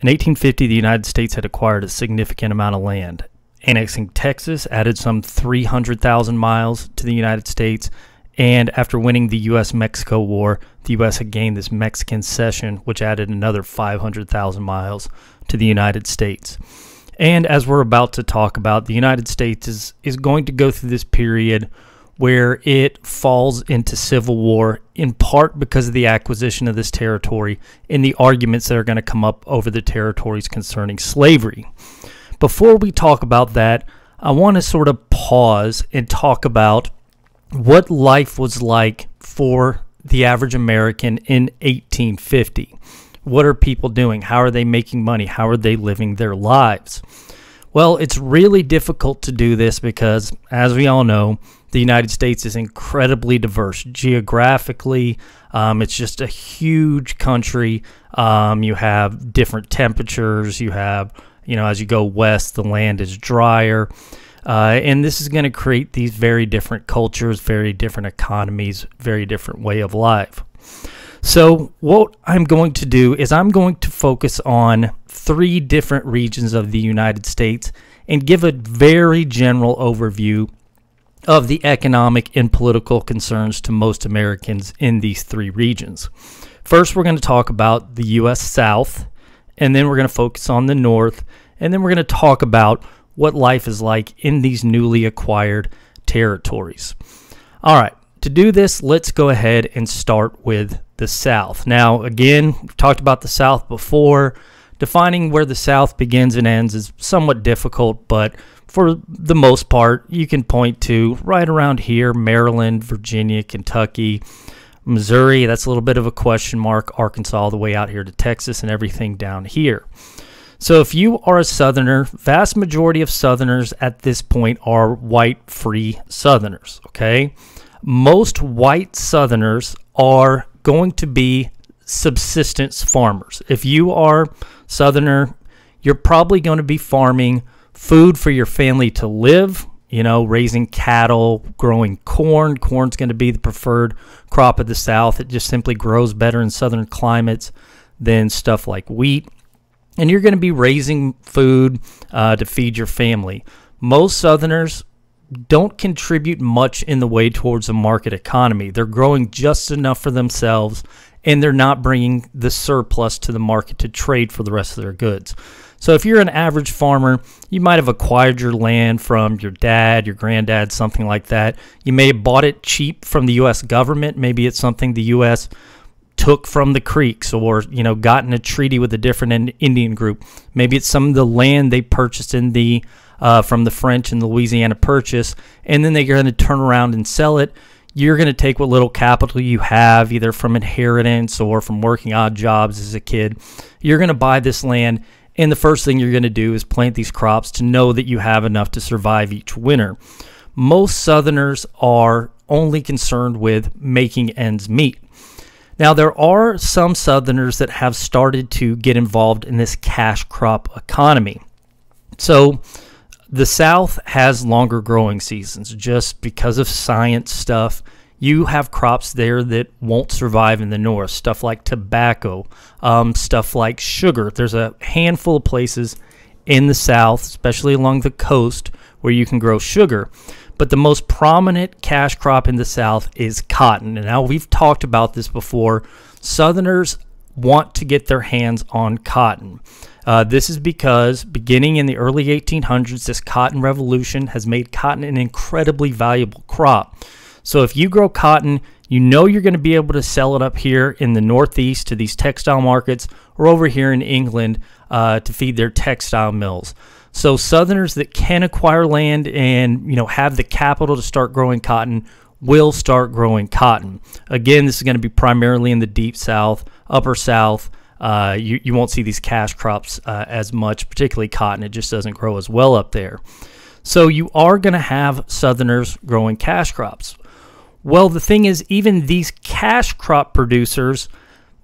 In 1850, the United States had acquired a significant amount of land. Annexing Texas added some 300,000 miles to the United States, and after winning the U.S.-Mexico War, the U.S. had gained this Mexican cession, which added another 500,000 miles to the United States. And as we're about to talk about, the United States is going to go through this period where it falls into civil war, in part because of the acquisition of this territory and the arguments that are going to come up over the territories concerning slavery. Before we talk about that, I want to sort of pause and talk about what life was like for the average American in 1850. What are people doing? How are they making money? How are they living their lives? Well, it's really difficult to do this because, as we all know, the United States is incredibly diverse geographically. It's just a huge country. You have different temperatures. You have, as you go west, the land is drier. And this is going to create these very different cultures, very different economies, very different way of life. So what I'm going to do is I'm going to focus on 3 different regions of the United States and give a very general overview of the economic and political concerns to most Americans in these 3 regions. First, we're going to talk about the U.S. South, and then we're going to focus on the North, and then we're going to talk about what life is like in these newly acquired territories. All right, to do this, let's go ahead and start with the South. Now, again, we've talked about the South before. Defining where the South begins and ends is somewhat difficult, but for the most part, you can point to right around here, Maryland, Virginia, Kentucky, Missouri. That's a little bit of a question mark. Arkansas all the way out here to Texas and everything down here. So if you are a Southerner, vast majority of Southerners at this point are white free Southerners, okay? Most white Southerners are going to be subsistence farmers. If you are Southerner, you're probably going to be farming food for your family to live, raising cattle, growing corn. Corn's going to be the preferred crop of the South. It just simply grows better in southern climates than stuff like wheat. And you're going to be raising food to feed your family. Most Southerners don't contribute much in the way towards a market economy. They're growing just enough for themselves, and they're not bringing the surplus to the market to trade for the rest of their goods. So if you're an average farmer, you might have acquired your land from your dad, your granddad, something like that. You may have bought it cheap from the U.S. government. Maybe it's something the U.S. took from the Creeks, or gotten a treaty with a different Indian group. Maybe it's some of the land they purchased in the from the French in the Louisiana Purchase, and then they're going to turn around and sell it. You're going to take what little capital you have, either from inheritance or from working odd jobs as a kid. You're going to buy this land, and the first thing you're going to do is plant these crops to know that you have enough to survive each winter. Most Southerners are only concerned with making ends meet. Now, there are some Southerners that have started to get involved in this cash crop economy. So the South has longer growing seasons just because of science stuff. You have crops there that won't survive in the North, stuff like tobacco, stuff like sugar. There's a handful of places in the South, especially along the coast, where you can grow sugar. But the most prominent cash crop in the South is cotton. And now, we've talked about this before. Southerners want to get their hands on cotton. This is because beginning in the early 1800s, this cotton revolution has made cotton an incredibly valuable crop. So if you grow cotton, you're going to be able to sell it up here in the Northeast to these textile markets, or over here in England to feed their textile mills. So Southerners that can acquire land and have the capital to start growing cotton will start growing cotton. Again, this is going to be primarily in the Deep South, Upper South. You won't see these cash crops as much, particularly cotton. It just doesn't grow as well up there. So you are going to have Southerners growing cash crops. Well, the thing is, even these cash crop producers,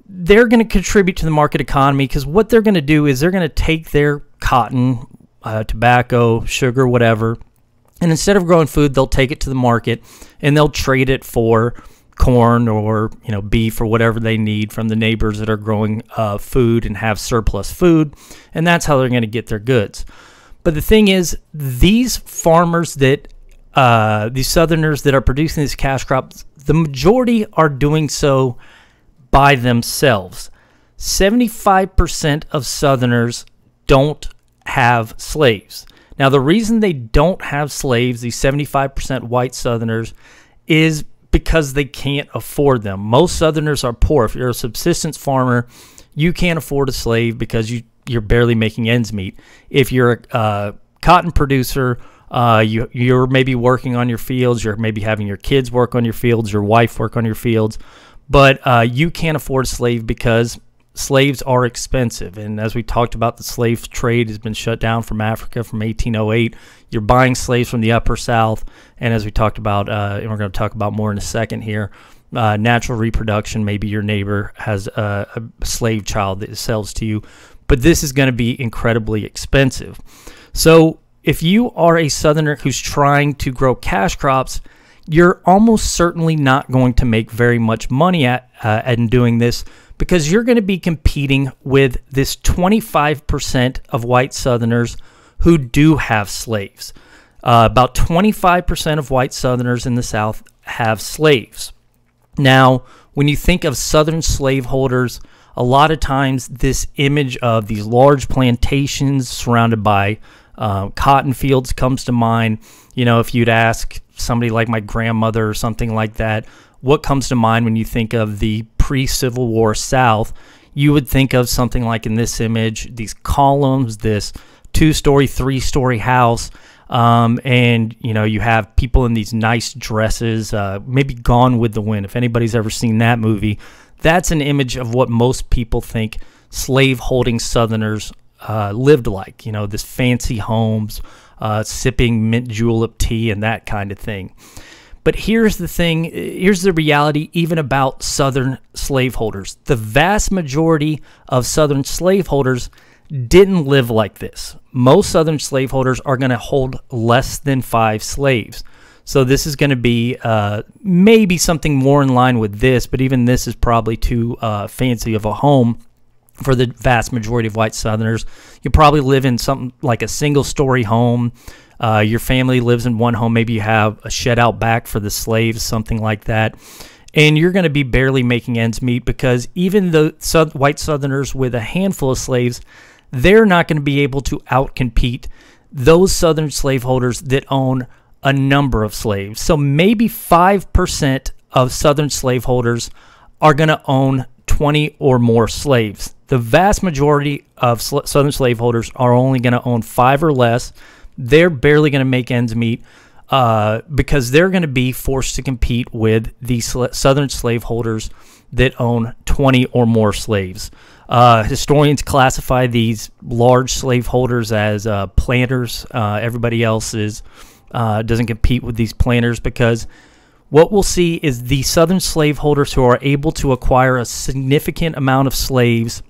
they're going to contribute to the market economy, because what they're going to do is they're going to take their cotton, tobacco, sugar, whatever, and instead of growing food, they'll take it to the market and they'll trade it for corn or beef or whatever they need from the neighbors that are growing food and have surplus food, and that's how they're going to get their goods. But the thing is, these farmers that these Southerners that are producing these cash crops, the majority are doing so by themselves. 75% of Southerners don't have slaves. Now, the reason they don't have slaves, these 75% white Southerners, is because they can't afford them. Most Southerners are poor. If you're a subsistence farmer, you can't afford a slave because you're barely making ends meet. If you're a cotton producer, you're maybe working on your fields, you're maybe having your kids work on your fields, your wife work on your fields, but you can't afford a slave because slaves are expensive. And as we talked about, the slave trade has been shut down from Africa from 1808. You're buying slaves from the Upper South, and as we talked about, and we're going to talk about more in a second here, natural reproduction. Maybe your neighbor has a slave child that sells to you, but this is going to be incredibly expensive. So if you are a Southerner who's trying to grow cash crops, you're almost certainly not going to make very much money in doing this, because you're going to be competing with this 25% of white Southerners who do have slaves. About 25% of white Southerners in the South have slaves. Now, when you think of Southern slaveholders, a lot of times this image of these large plantations surrounded by cotton fields comes to mind. If you'd ask somebody like my grandmother or something like that, what comes to mind when you think of the pre-Civil War South, you would think of something like in this image, these columns, this 2-story, 3-story house, and you have people in these nice dresses, maybe Gone with the Wind. If anybody's ever seen that movie, that's an image of what most people think slave-holding Southerners lived like. This fancy homes, sipping mint julep tea and that kind of thing. But here's the thing, here's the reality even about Southern slaveholders. The vast majority of Southern slaveholders didn't live like this. Most Southern slaveholders are going to hold less than 5 slaves. So this is going to be maybe something more in line with this, but even this is probably too fancy of a home for the vast majority of white Southerners. You probably live in something like a single-story home. Your family lives in one home. Maybe you have a shed out back for the slaves, something like that. And you're going to be barely making ends meet, because even the white Southerners with a handful of slaves, they're not going to be able to outcompete those Southern slaveholders that own a number of slaves. So maybe 5% of Southern slaveholders are going to own 20 or more slaves. The vast majority of Southern slaveholders are only going to own 5 or less. They're barely going to make ends meet because they're going to be forced to compete with the Southern slaveholders that own 20 or more slaves. Historians classify these large slaveholders as planters. Everybody else doesn't compete with these planters, because what we'll see is the Southern slaveholders who are able to acquire a significant amount of slaves,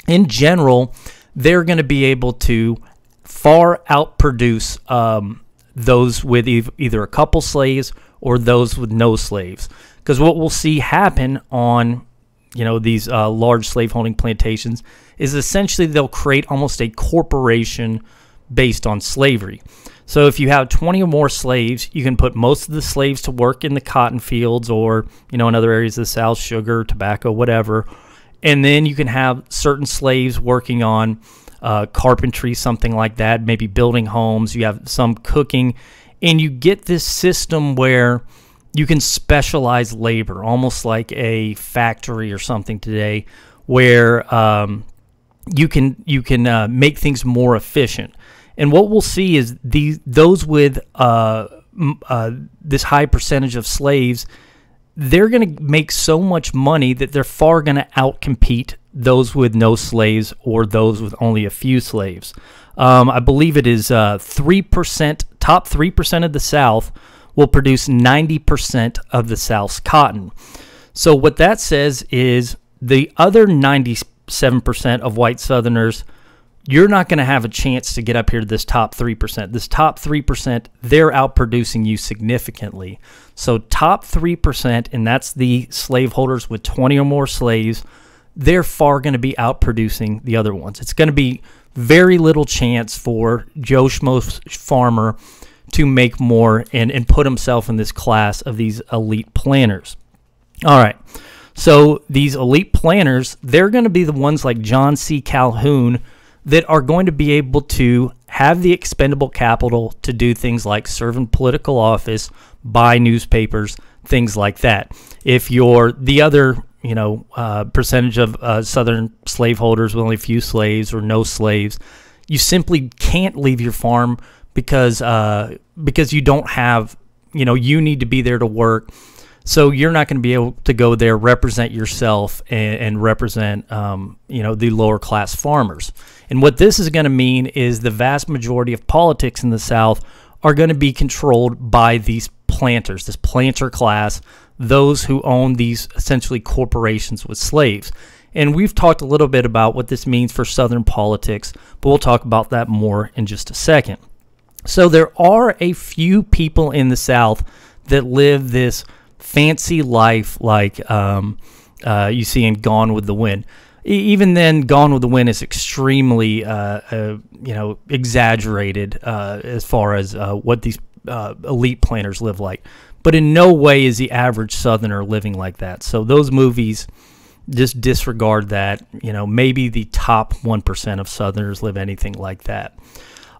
in general, they're going to be able to far outproduce those with either a couple slaves or those with no slaves. Because what we'll see happen on these large slaveholding plantations is essentially they'll create almost a corporation based on slavery. So if you have 20 or more slaves, you can put most of the slaves to work in the cotton fields or, in other areas of the South, sugar, tobacco, whatever. And then you can have certain slaves working on carpentry, something like that, maybe building homes. You have some cooking, and you get this system where you can specialize labor, almost like a factory or something today, where you can make things more efficient. And what we'll see is those with this high percentage of slaves, they're going to make so much money that they're far going to outcompete those with no slaves or those with only a few slaves. I believe it is 3%, top 3% of the South will produce 90% of the South's cotton. So what that says is the other 97% of white Southerners, you're not going to have a chance to get up here to this top 3%. This top 3%, they're outproducing you significantly. So top 3%, and that's the slaveholders with 20 or more slaves, they're far going to be outproducing the other ones. It's going to be very little chance for Joe Schmo farmer to make more and put himself in this class of these elite planters. All right. So these elite planters, they're going to be the ones like John C. Calhoun that are going to be able to have the expendable capital to do things like serve in political office, buy newspapers, things like that. If you're the other, percentage of Southern slaveholders with only a few slaves or no slaves, you simply can't leave your farm because you don't have, you need to be there to work. So you're not going to be able to go there, represent yourself, and represent, the lower class farmers. And what this is going to mean is the vast majority of politics in the South are going to be controlled by these planters, this planter class, those who own these essentially corporations with slaves. And we've talked a little bit about what this means for Southern politics, but we'll talk about that more in just a second. So there are a few people in the South that live this fancy life like you see in Gone with the Wind. Even then, Gone with the Wind is extremely, exaggerated as far as what these elite planters live like. But in no way is the average Southerner living like that. So those movies, just disregard that. Maybe the top 1% of Southerners live anything like that.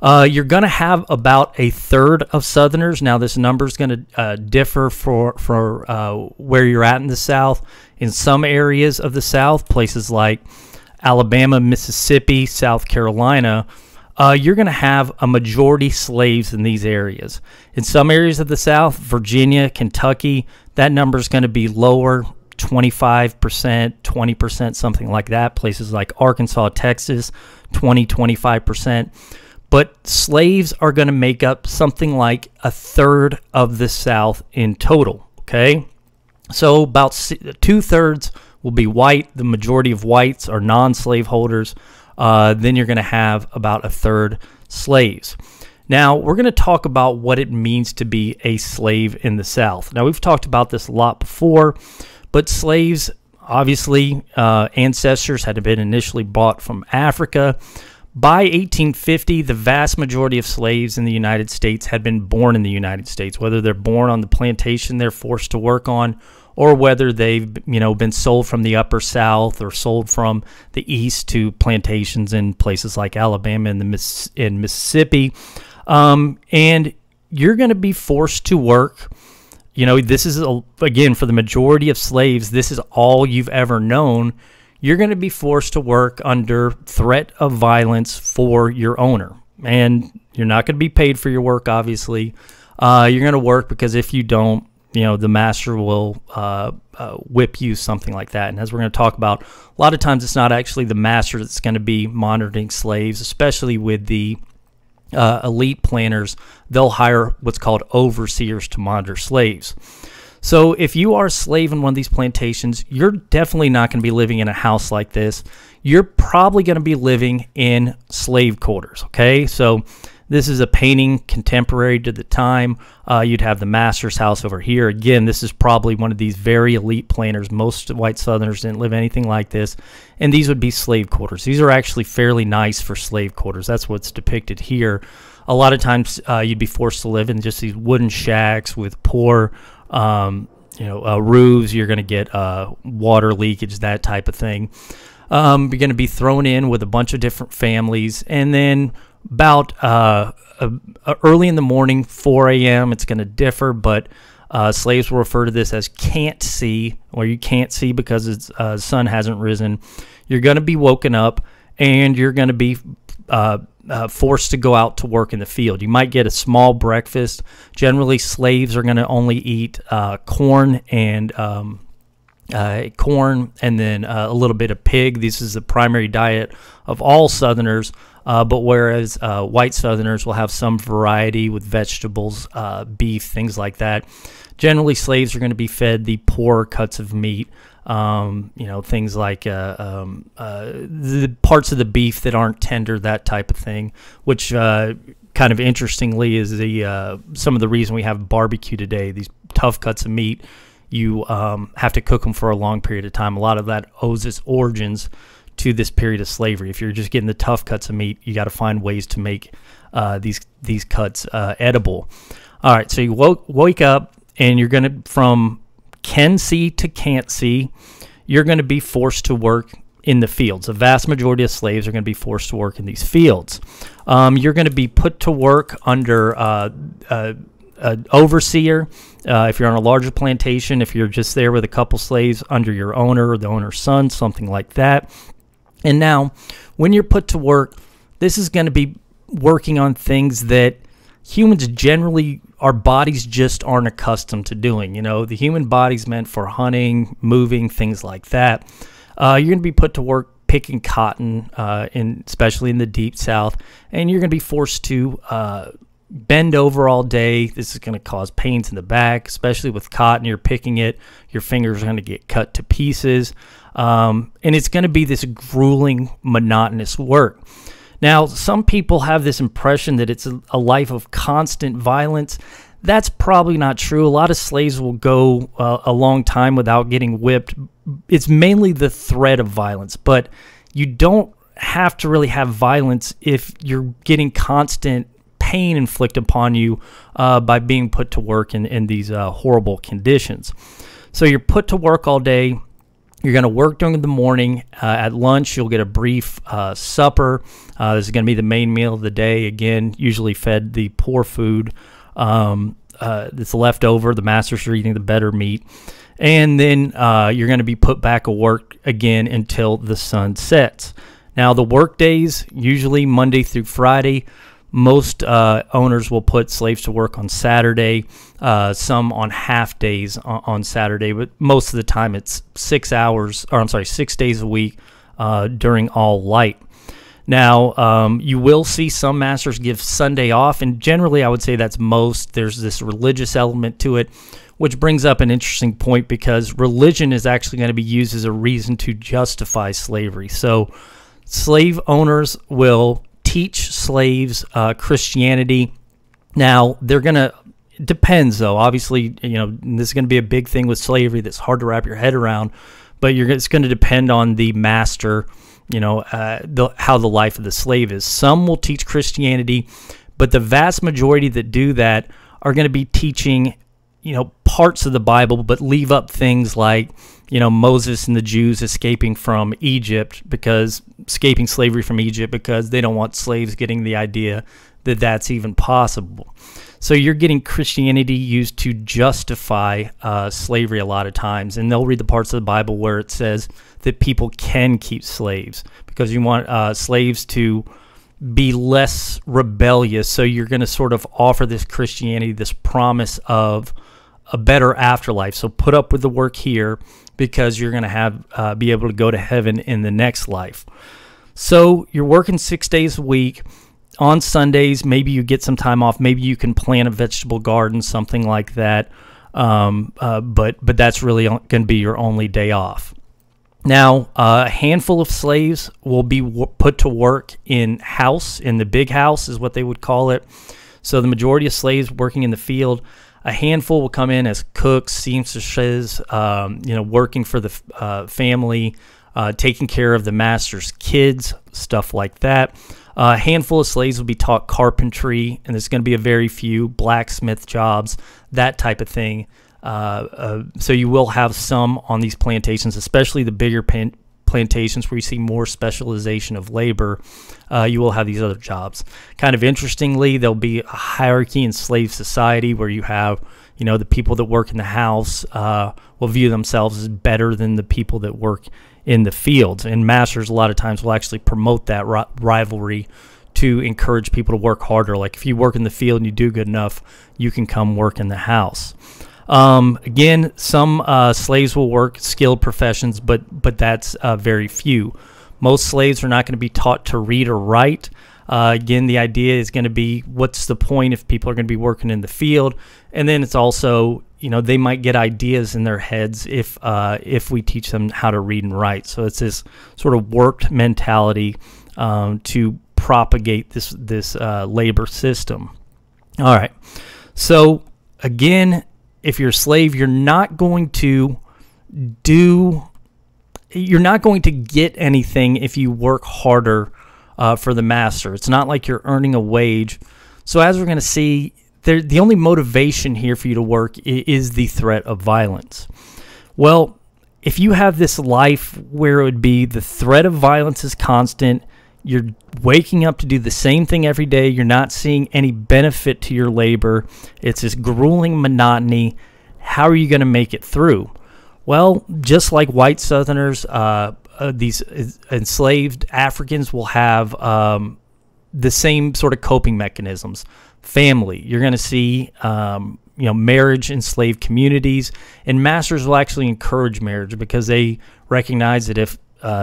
You're going to have about a third of Southerners. Now, this number is going to differ for where you're at in the South. In some areas of the South, places like Alabama, Mississippi, South Carolina, you're going to have a majority slaves in these areas. In some areas of the South, Virginia, Kentucky, that number is going to be lower, 25%, 20%, something like that. Places like Arkansas, Texas, 20, 25%. But slaves are going to make up something like a third of the South in total, okay? So about 2/3 will be white. The majority of whites are non-slaveholders. Then you're going to have about a third slaves. Now, we're going to talk about what it means to be a slave in the South. Now, we've talked about this a lot before, but slaves, obviously, ancestors had been initially bought from Africa. By 1850, the vast majority of slaves in the United States had been born in the United States, whether they're born on the plantation they're forced to work on, or whether they've been sold from the upper South or sold from the East to plantations in places like Alabama and Mississippi. And you're going to be forced to work. This is, again, for the majority of slaves, this is all you've ever known. You're going to be forced to work under threat of violence for your owner. And you're not going to be paid for your work, obviously. You're going to work because if you don't, the master will whip you, something like that. And as we're going to talk about, a lot of times it's not actually the master that's going to be monitoring slaves, especially with the elite planters. They'll hire what's called overseers to monitor slaves. So if you are a slave in one of these plantations, you're definitely not going to be living in a house like this. You're probably going to be living in slave quarters, okay? So this is a painting contemporary to the time. You'd have the master's house over here. Again, this is probably one of these very elite planters. Most white Southerners didn't live anything like this. And these would be slave quarters. These are actually fairly nice for slave quarters. That's what's depicted here. A lot of times you'd be forced to live in just these wooden shacks with poor roofs. You're going to get water leakage, that type of thing. You're going to be thrown in with a bunch of different families. And then about early in the morning, 4 a.m., it's going to differ, but slaves will refer to this as can't see, or you can't see because the sun hasn't risen. You're going to be woken up, and you're going to be forced to go out to work in the field. You might get a small breakfast. Generally, slaves are going to only eat corn and then a little bit of pig. This is the primary diet of all Southerners. But whereas white Southerners will have some variety with vegetables, beef, things like that, generally slaves are going to be fed the poorer cuts of meat things like the parts of the beef that aren't tender, that type of thing, which kind of interestingly is some of the reason we have barbecue today. These tough cuts of meat, you have to cook them for a long period of time. A lot of that owes its origins to this period of slavery. If you're just getting the tough cuts of meat, you got to find ways to make these cuts edible. All right, so you wake up, and you're going to, from can see to can't see, you're going to be forced to work in the fields. The vast majority of slaves are going to be forced to work in these fields. You're going to be put to work under an overseer. If you're on a larger plantation, if you're just there with a couple slaves, under your owner or the owner's son, something like that. And now, when you're put to work, this is going to be working on things that humans generally, our bodies just aren't accustomed to doing. The human body's meant for hunting, moving, things like that. You're going to be put to work picking cotton, especially in the deep South, and you're going to be forced to bend over all day. This is going to cause pains in the back, especially with cotton. You're picking it, your fingers are going to get cut to pieces, and it's going to be this grueling, monotonous work. Now, some people have this impression that it's a life of constant violence. That's probably not true. A lot of slaves will go a long time without getting whipped. It's mainly the threat of violence, but you don't have to really have violence if you're getting constant pain inflicted upon you by being put to work in these horrible conditions. So you're put to work all day. You're going to work during the morning. At lunch, you'll get a brief supper. This is going to be the main meal of the day. Again, usually fed the poor food that's left over. The masters are eating the better meat. And then you're going to be put back at work again until the sun sets. Now, the work days, usually Monday through Friday. Most owners will put slaves to work on Saturday, some on half days on Saturday, but most of the time it's 6 days a week during all light. Now, you will see some masters give Sunday off, and generally I would say that's most. There's this religious element to it, which brings up an interesting point, because religion is actually going to be used as a reason to justify slavery. So slave owners will teach slaves Christianity. Now, they're going to, it depends though. Obviously, this is going to be a big thing with slavery that's hard to wrap your head around, but it's going to depend on the master, how the life of the slave is. Some will teach Christianity, but the vast majority that do that are going to be teaching, parts of the Bible, but leave up things like, Moses and the Jews escaping from Egypt, escaping slavery from Egypt, because they don't want slaves getting the idea that that's even possible. So you're getting Christianity used to justify slavery a lot of times, and they'll read the parts of the Bible where it says that people can keep slaves, because you want slaves to be less rebellious. So you're going to sort of offer this Christianity, this promise of a better afterlife. So put up with the work here, because you're going to be able to go to heaven in the next life. So you're working 6 days a week. On Sundays, maybe you get some time off. Maybe you can plant a vegetable garden, something like that. But that's really going to be your only day off. Now, a handful of slaves will be put to work in the big house is what they would call it. So the majority of slaves working in the field, a handful will come in as cooks, seamstresses, working for the family, taking care of the master's kids, stuff like that. A handful of slaves will be taught carpentry, and there's going to be a very few blacksmith jobs, that type of thing. So you will have some on these plantations, especially the bigger plantations where you see more specialization of labor. You will have these other jobs. Kind of interestingly, there'll be a hierarchy in slave society where you have, the people that work in the house will view themselves as better than the people that work in the fields. And masters a lot of times will actually promote that rivalry to encourage people to work harder. Like if you work in the field and you do good enough, you can come work in the house. Again, some slaves will work skilled professions, but that's very few. Most slaves are not going to be taught to read or write. Again, the idea is going to be, what's the point if people are going to be working in the field? And then it's also, they might get ideas in their heads if we teach them how to read and write. So it's this sort of warped mentality to propagate this labor system. All right. So again, if you're a slave, you're not going to get anything if you work harder for the master. It's not like you're earning a wage. So as we're going to see, the only motivation here for you to work is the threat of violence. Well, if you have this life where it would be the threat of violence is constant, you're waking up to do the same thing every day, you're not seeing any benefit to your labor, it's this grueling monotony, how are you going to make it through? Well, just like white Southerners, these enslaved Africans will have the same sort of coping mechanisms. Family, you're going to see marriage in slave communities, and masters will actually encourage marriage because they recognize that if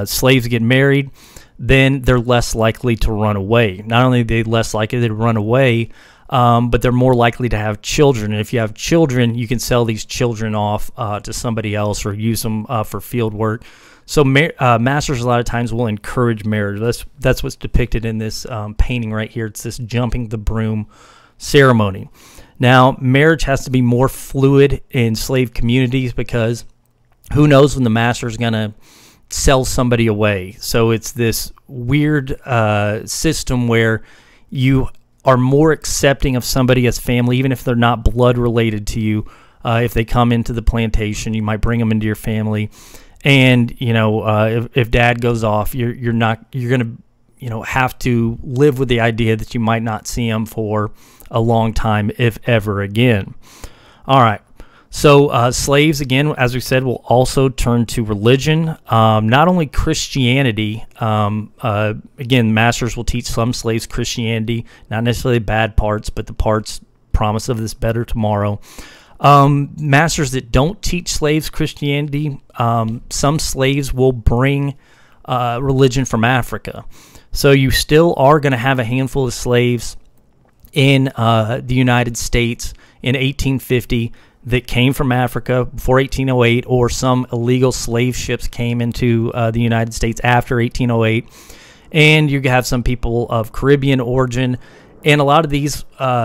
slaves get married, then they're less likely to run away. Not only are they less likely to run away, but they're more likely to have children. And if you have children, you can sell these children off to somebody else or use them for field work. So masters a lot of times will encourage marriage. That's what's depicted in this painting right here. It's this jumping the broom ceremony. Now, marriage has to be more fluid in slave communities because who knows when the master is going to sell somebody away. So it's this weird system where you are more accepting of somebody as family, even if they're not blood related to you. If they come into the plantation, you might bring them into your family. And if dad goes off, you're going to have to live with the idea that you might not see him for a long time, if ever again. All right. So slaves, again, as we said, will also turn to religion. Not only Christianity. Again, masters will teach some slaves Christianity, not necessarily bad parts, but the parts promise of this better tomorrow. Masters that don't teach slaves Christianity, some slaves will bring religion from Africa. So you still are going to have a handful of slaves in the United States in 1850 that came from Africa before 1808, or some illegal slave ships came into the United States after 1808. And you have some people of Caribbean origin. And a lot of these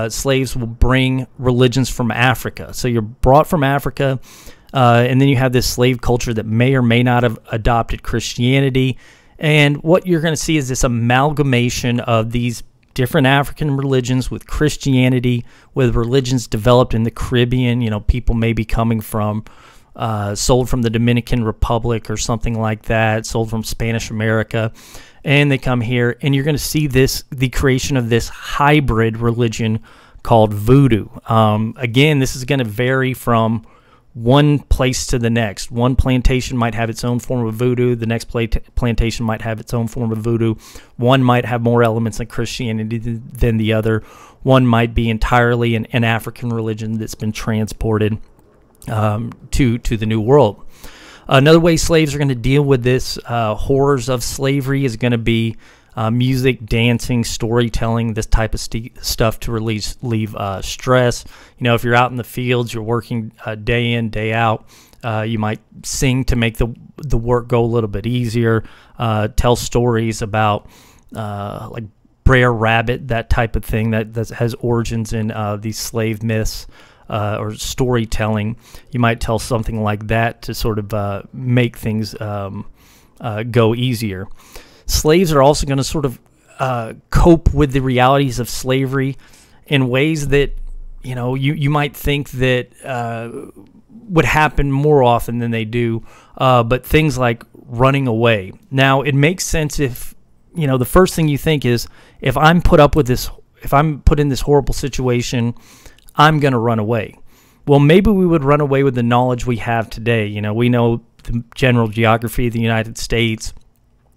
slaves will bring religions from Africa. So you're brought from Africa, and then you have this slave culture that may or may not have adopted Christianity. And what you're going to see is this amalgamation of these different African religions with Christianity, with religions developed in the Caribbean. People may be coming from, sold from the Dominican Republic or something like that, sold from Spanish America. And they come here, and you're going to see the creation of this hybrid religion called voodoo. Again, this is going to vary from one place to the next. One plantation might have its own form of voodoo. The next plantation might have its own form of voodoo. One might have more elements of Christianity than the other. One might be entirely an African religion that's been transported to the New World. Another way slaves are going to deal with this horrors of slavery is going to be music, dancing, storytelling, this type of stuff to relieve stress. If you're out in the fields, you're working day in, day out, you might sing to make the work go a little bit easier, tell stories about like Brer Rabbit, that type of thing that has origins in these slave myths. Or storytelling. You might tell something like that to sort of make things go easier. Slaves are also going to sort of cope with the realities of slavery in ways that you might think that would happen more often than they do, but things like running away. Now, it makes sense if the first thing you think is, if I'm put in this horrible situation, I'm going to run away. Well, maybe we would run away with the knowledge we have today. We know the general geography of the United States.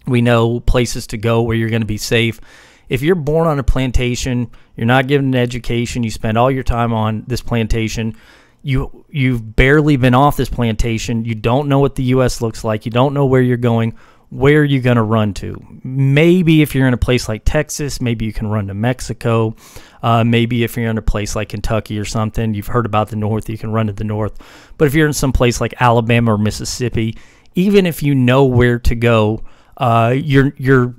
We know places to go where you're going to be safe. If you're born on a plantation, you're not given an education, you spend all your time on this plantation, you've barely been off this plantation, you don't know what the U.S. looks like, you don't know where you're going, where are you going to run to? Maybe if you're in a place like Texas, maybe you can run to Mexico. Maybe if you're in a place like Kentucky or something, you've heard about the North, you can run to the North. But if you're in some place like Alabama or Mississippi, even if you know where to go, you're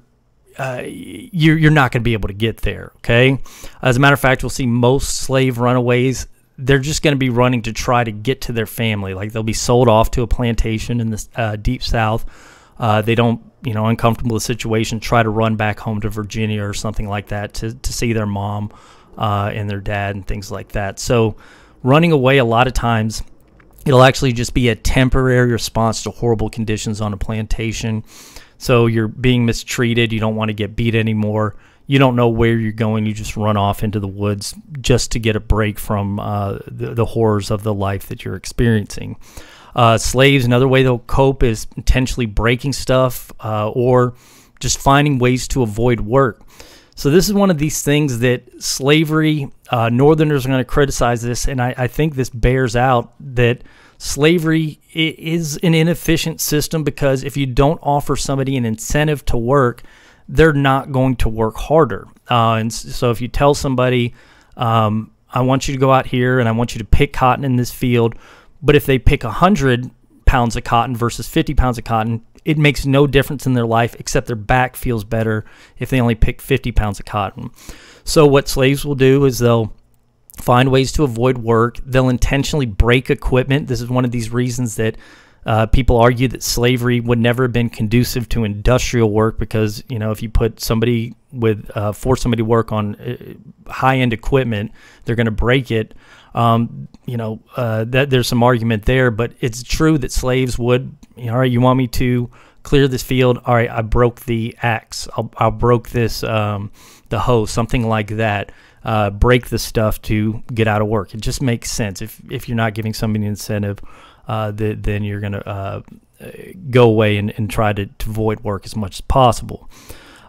not going to be able to get there, okay? As a matter of fact, we'll see most slave runaways, they're just going to be running to try to get to their family. Like they'll be sold off to a plantation in the deep South. They don't, uncomfortable with the situation, try to run back home to Virginia or something like that to see their mom and their dad and things like that. So running away a lot of times, it'll actually just be a temporary response to horrible conditions on a plantation. So you're being mistreated. You don't want to get beat anymore. You don't know where you're going. You just run off into the woods just to get a break from the horrors of the life that you're experiencing. Slaves, another way they'll cope is intentionally breaking stuff or just finding ways to avoid work. So this is one of these things that slavery, Northerners are going to criticize this, and I think this bears out that slavery is an inefficient system, because if you don't offer somebody an incentive to work, they're not going to work harder. And so if you tell somebody, I want you to go out here and I want you to pick cotton in this field, but if they pick 100 pounds of cotton versus 50 pounds of cotton, it makes no difference in their life except their back feels better if they only pick 50 pounds of cotton. So what slaves will do is they'll find ways to avoid work. They'll intentionally break equipment. This is one of these reasons that people argue that slavery would never have been conducive to industrial work, because if you put somebody with force somebody to work on high-end equipment, they're going to break it. That there's some argument there, but it's true that slaves would, all right, you want me to clear this field? All right, I broke the axe. I broke this, the hoe, something like that. Break the stuff to get out of work. It just makes sense. If you're not giving somebody an incentive, then you're going to go away and try to avoid work as much as possible.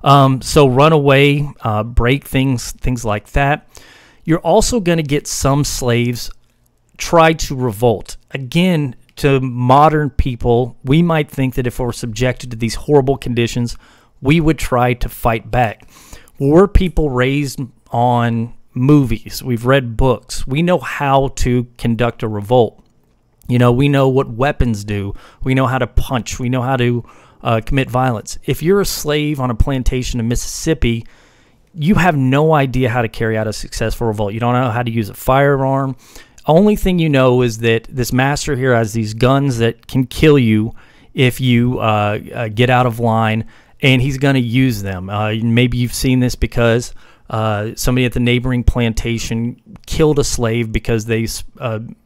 So run away, break things like that. You're also going to get some slaves try to revolt. Again, to modern people, we might think that if we're subjected to these horrible conditions, we would try to fight back. We're people raised on movies. We've read books. We know how to conduct a revolt. We know what weapons do. We know how to punch. We know how to commit violence. If you're a slave on a plantation in Mississippi, you have no idea how to carry out a successful revolt. You don't know how to use a firearm. Only thing you know is that this master here has these guns that can kill you if you get out of line, and he's going to use them. Maybe you've seen this because somebody at the neighboring plantation killed a slave because they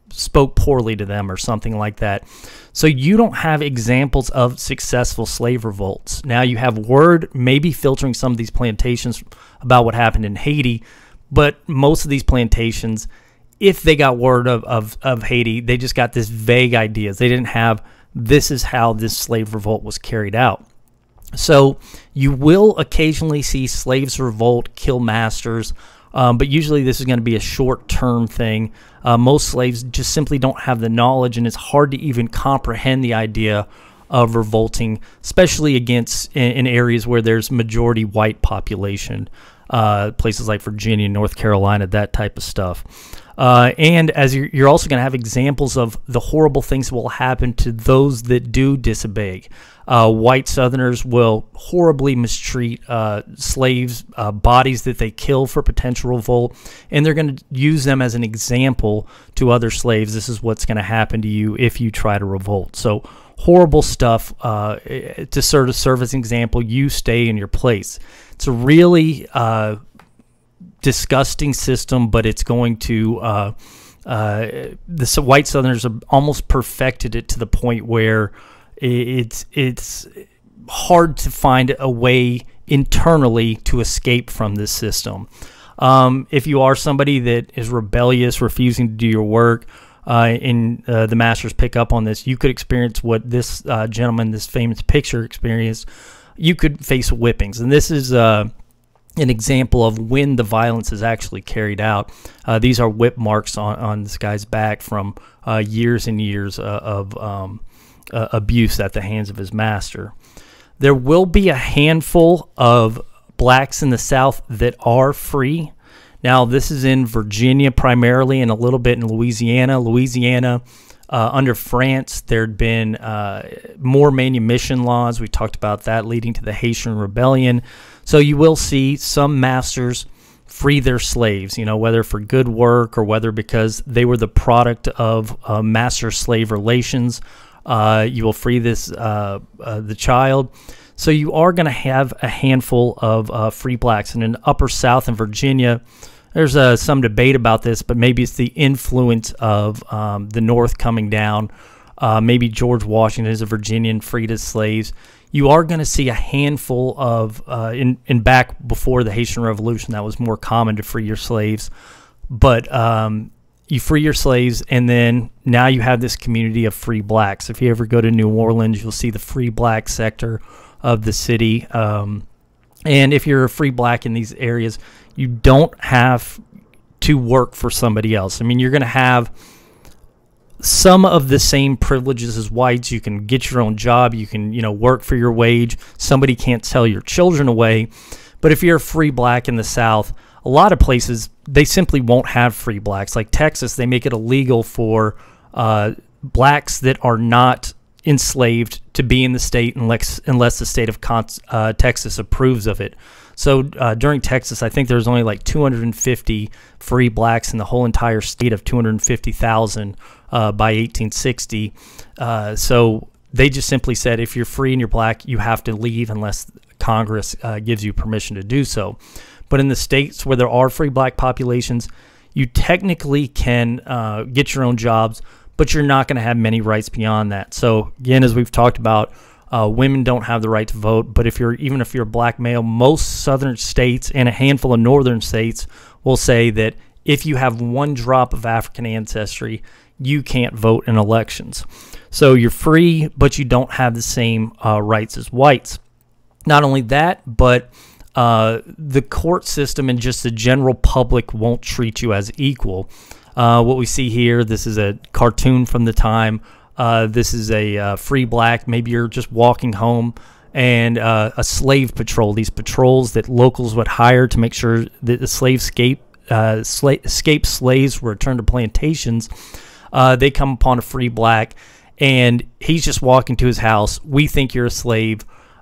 spoke poorly to them or something like that. So you don't have examples of successful slave revolts. Now you have word maybe filtering some of these plantations about what happened in Haiti, but most of these plantations, if they got word of Haiti, they just got this vague ideas. They didn't have, this is how this slave revolt was carried out. So you will occasionally see slaves revolt, kill masters, but usually this is going to be a short-term thing. Most slaves just simply don't have the knowledge, and it's hard to even comprehend the idea of revolting, especially against in areas where there's majority white population, places like Virginia, North Carolina, that type of stuff. And as you're also going to have examples of the horrible things that will happen to those that do disobey. White Southerners will horribly mistreat slaves, bodies that they kill for potential revolt, and they're going to use them as an example to other slaves. This is what's going to happen to you if you try to revolt. So horrible stuff to sort of serve as an example. You stay in your place. It's a really disgusting system, but it's going to the white Southerners have almost perfected it to the point where it's hard to find a way internally to escape from this system. If you are somebody that is rebellious, refusing to do your work, and the masters pick up on this, you could experience what this gentleman, this famous picture, experienced. You could face whippings, and this is an example of when the violence is actually carried out. These are whip marks on this guy's back from years and years of abuse at the hands of his master. There will be a handful of blacks in the South that are free. Now, this is in Virginia primarily and a little bit in Louisiana. Under France, there'd been more manumission laws. We talked about that, leading to the Haitian Rebellion. So you will see some masters free their slaves, whether for good work or whether because they were the product of master-slave relations. You will free the child. So you are going to have a handful of free blacks. And in the Upper South in Virginia, there's some debate about this, but maybe it's the influence of the North coming down. Maybe George Washington is a Virginian, freed his slaves. You are going to see a handful of, in back before the Haitian Revolution, that was more common to free your slaves. But you free your slaves, and then now you have this community of free blacks. If you ever go to New Orleans, you'll see the free black sector of the city. And if you're a free black in these areas, you don't have to work for somebody else. I mean, you're going to have some of the same privileges as whites. You can get your own job. You can, work for your wage. Somebody can't sell your children away. But if you're a free black in the South, a lot of places, they simply won't have free blacks. Like Texas, they make it illegal for blacks that are not enslaved to be in the state unless the state of Texas approves of it. So during Texas, I think there's only like 250 free blacks in the whole entire state of 250,000 by 1860. So they just simply said, if you're free and you're black, you have to leave unless Congress gives you permission to do so. But in the states where there are free black populations, you technically can get your own jobs, but you're not going to have many rights beyond that. So again, as we've talked about, women don't have the right to vote, but even if you're a black male, most southern states and a handful of northern states will say that if you have one drop of African ancestry, you can't vote in elections. So you're free, but you don't have the same rights as whites. Not only that, but the court system and just the general public won't treat you as equal. What we see here, this is a cartoon from the time. This is a free black. Maybe you're just walking home, and a slave patrol, these patrols that locals would hire to make sure that the escaped slaves were returned to plantations. They come upon a free black, and he's just walking to his house. We think you're a slave,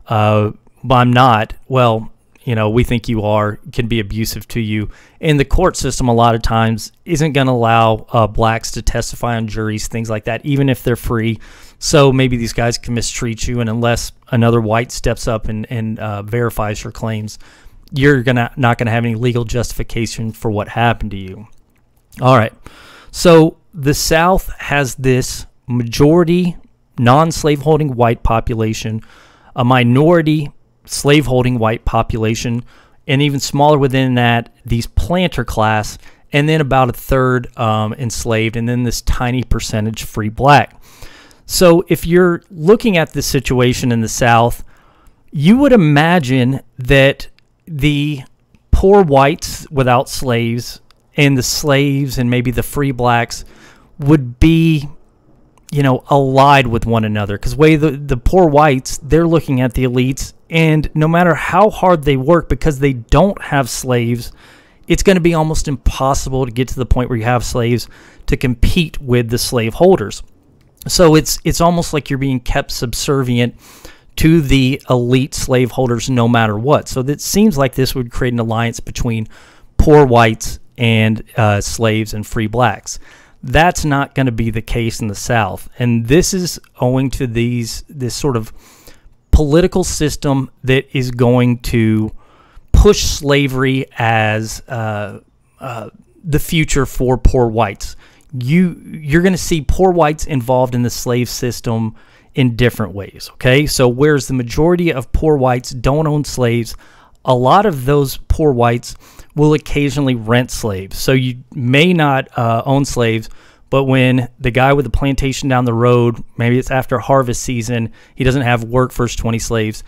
but I'm not. Well, we think you are, can be abusive to you. And the court system a lot of times isn't going to allow blacks to testify on juries, things like that, even if they're free. So maybe these guys can mistreat you, and unless another white steps up and verifies your claims, you're not going to have any legal justification for what happened to you. All right. So the South has this majority non-slaveholding white population, a minority slaveholding white population, and even smaller within that, these planter class, and then about a third enslaved, and then this tiny percentage free black. So if you're looking at this situation in the South, you would imagine that the poor whites without slaves and the slaves and maybe the free blacks would be allied with one another, because the poor whites, they're looking at the elites, and no matter how hard they work, because they don't have slaves, it's going to be almost impossible to get to the point where you have slaves to compete with the slave holders. So it's almost like you're being kept subservient to the elite slaveholders no matter what. So it seems like this would create an alliance between poor whites and slaves and free blacks. That's not going to be the case in the South, and this is owing to this sort of political system that is going to push slavery as the future for poor whites. You're going to see poor whites involved in the slave system in different ways, okay? So whereas the majority of poor whites don't own slaves, a lot of those poor whites will occasionally rent slaves. So you may not own slaves, but when the guy with the plantation down the road, maybe it's after harvest season, he doesn't have work for his 20 slaves,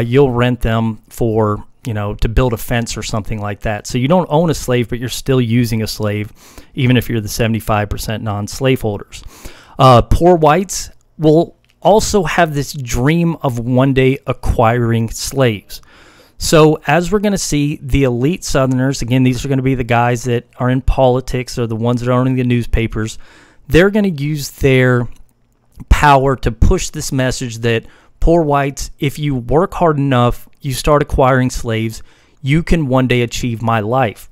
you'll rent them for, to build a fence or something like that. So you don't own a slave, but you're still using a slave, even if you're the 75% non-slaveholders. Poor whites will also have this dream of one day acquiring slaves. So as we're going to see, the elite Southerners, again, these are going to be the guys that are in politics or the ones that are owning the newspapers, they're going to use their power to push this message that poor whites, if you work hard enough, you start acquiring slaves, you can one day achieve my life.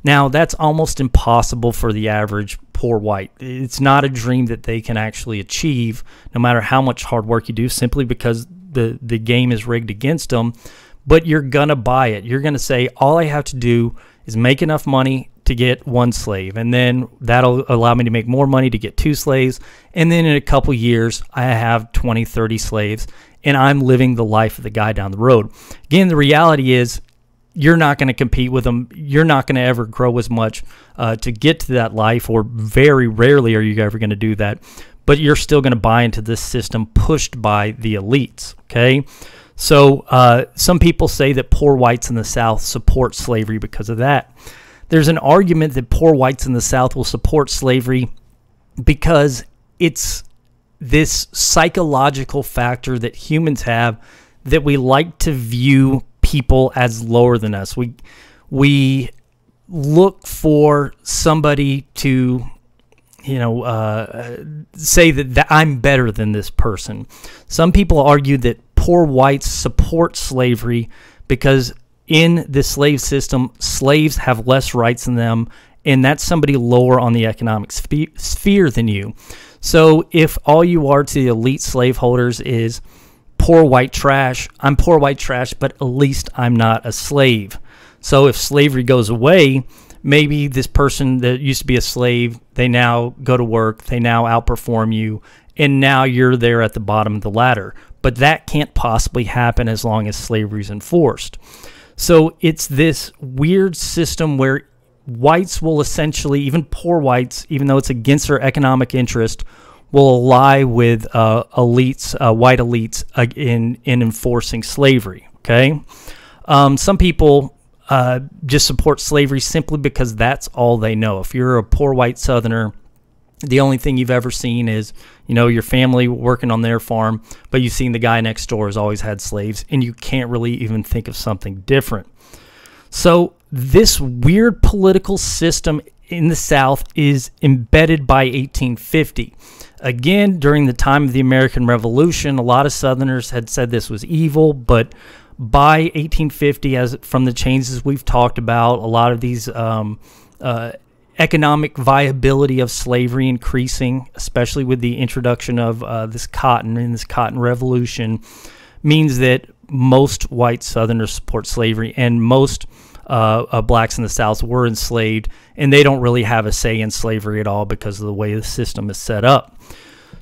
Now, that's almost impossible for the average poor white. It's not a dream that they can actually achieve, no matter how much hard work you do, simply because the game is rigged against them. But you're going to buy it. You're going to say, all I have to do is make enough money to get one slave, and then that'll allow me to make more money to get 2 slaves, and then in a couple years, I have 20, 30 slaves, and I'm living the life of the guy down the road. Again, the reality is, you're not going to compete with them. You're not going to ever grow as much to get to that life, or very rarely are you ever going to do that. But you're still going to buy into this system pushed by the elites, okay? So some people say that poor whites in the South support slavery because of that. There's an argument that poor whites in the South will support slavery because it's this psychological factor that humans have, that we like to view people as lower than us. We look for somebody to, say that I'm better than this person. Some people argue that poor whites support slavery because in the slave system, slaves have less rights than them, and that's somebody lower on the economic sphere than you. So if all you are to the elite slaveholders is poor white trash, I'm poor white trash, but at least I'm not a slave. So if slavery goes away, maybe this person that used to be a slave, they now go to work, they now outperform you, and now you're there at the bottom of the ladder. But that can't possibly happen as long as slavery is enforced. So it's this weird system where whites will essentially, even poor whites, even though it's against their economic interest, will ally with elites, white elites, in enforcing slavery. Okay, some people just support slavery simply because that's all they know. If you're a poor white Southerner, the only thing you've ever seen is, your family working on their farm, but you've seen the guy next door has always had slaves, and you can't really even think of something different. So this weird political system in the South is embedded by 1850. Again, during the time of the American Revolution, a lot of Southerners had said this was evil, but by 1850, as from the changes we've talked about, a lot of these economic viability of slavery increasing, especially with the introduction of this cotton and this cotton revolution, means that most white Southerners support slavery, and most blacks in the South were enslaved, and they don't really have a say in slavery at all because of the way the system is set up.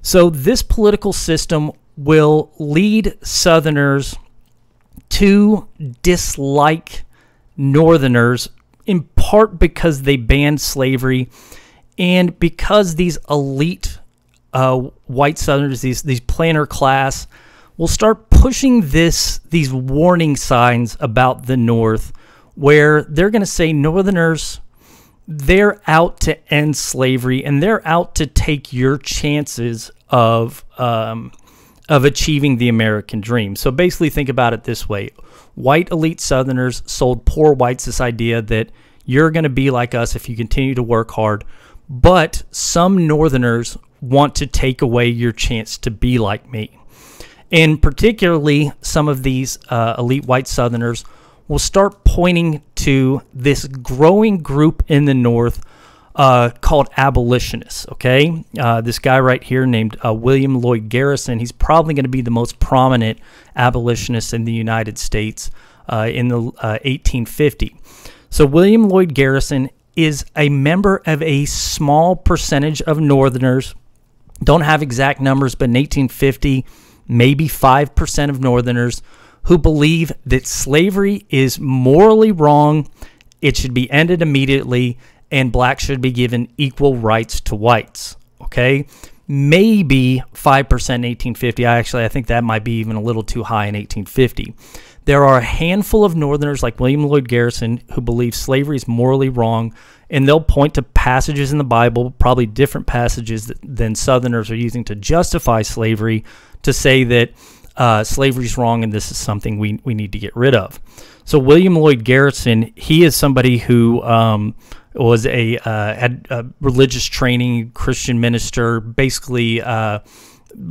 So this political system will lead Southerners to dislike Northerners, in part because they banned slavery, and because these elite white Southerners, these planter class, will start pushing these warning signs about the North, where they're going to say Northerners, they're out to end slavery, and they're out to take your chances of achieving the American dream. So basically, think about it this way. White elite Southerners sold poor whites this idea that you're going to be like us if you continue to work hard, but some Northerners want to take away your chance to be like me. And particularly, some of these elite white Southerners will start pointing to this growing group in the North called abolitionists, okay? This guy right here named William Lloyd Garrison, he's probably going to be the most prominent abolitionist in the United States in the 1850. So William Lloyd Garrison is a member of a small percentage of Northerners. Don't have exact numbers, but in 1850, maybe 5% of Northerners who believe that slavery is morally wrong, it should be ended immediately, and blacks should be given equal rights to whites, okay? Maybe 5% in 1850. I think that might be even a little too high in 1850. There are a handful of Northerners like William Lloyd Garrison who believe slavery is morally wrong, and they'll point to passages in the Bible, probably different passages than Southerners are using to justify slavery, to say that slavery is wrong and this is something we need to get rid of. So William Lloyd Garrison, he is somebody who was had religious training, Christian minister, basically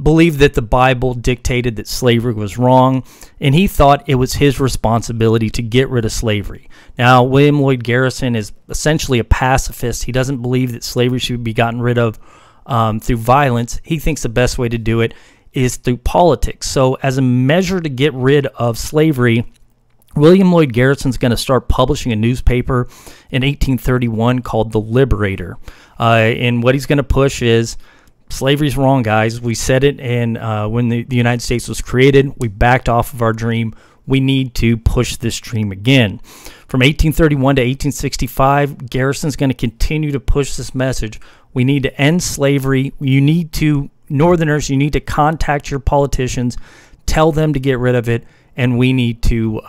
believed that the Bible dictated that slavery was wrong, and he thought it was his responsibility to get rid of slavery. Now, William Lloyd Garrison is essentially a pacifist. He doesn't believe that slavery should be gotten rid of through violence. He thinks the best way to do it is through politics. So as a measure to get rid of slavery, William Lloyd Garrison is going to start publishing a newspaper in 1831 called The Liberator. And what he's going to push is, slavery's wrong, guys. We said it when the United States was created. We backed off of our dream. We need to push this dream again. From 1831 to 1865, Garrison's going to continue to push this message. We need to end slavery. Northerners, you need to contact your politicians, tell them to get rid of it, and we need to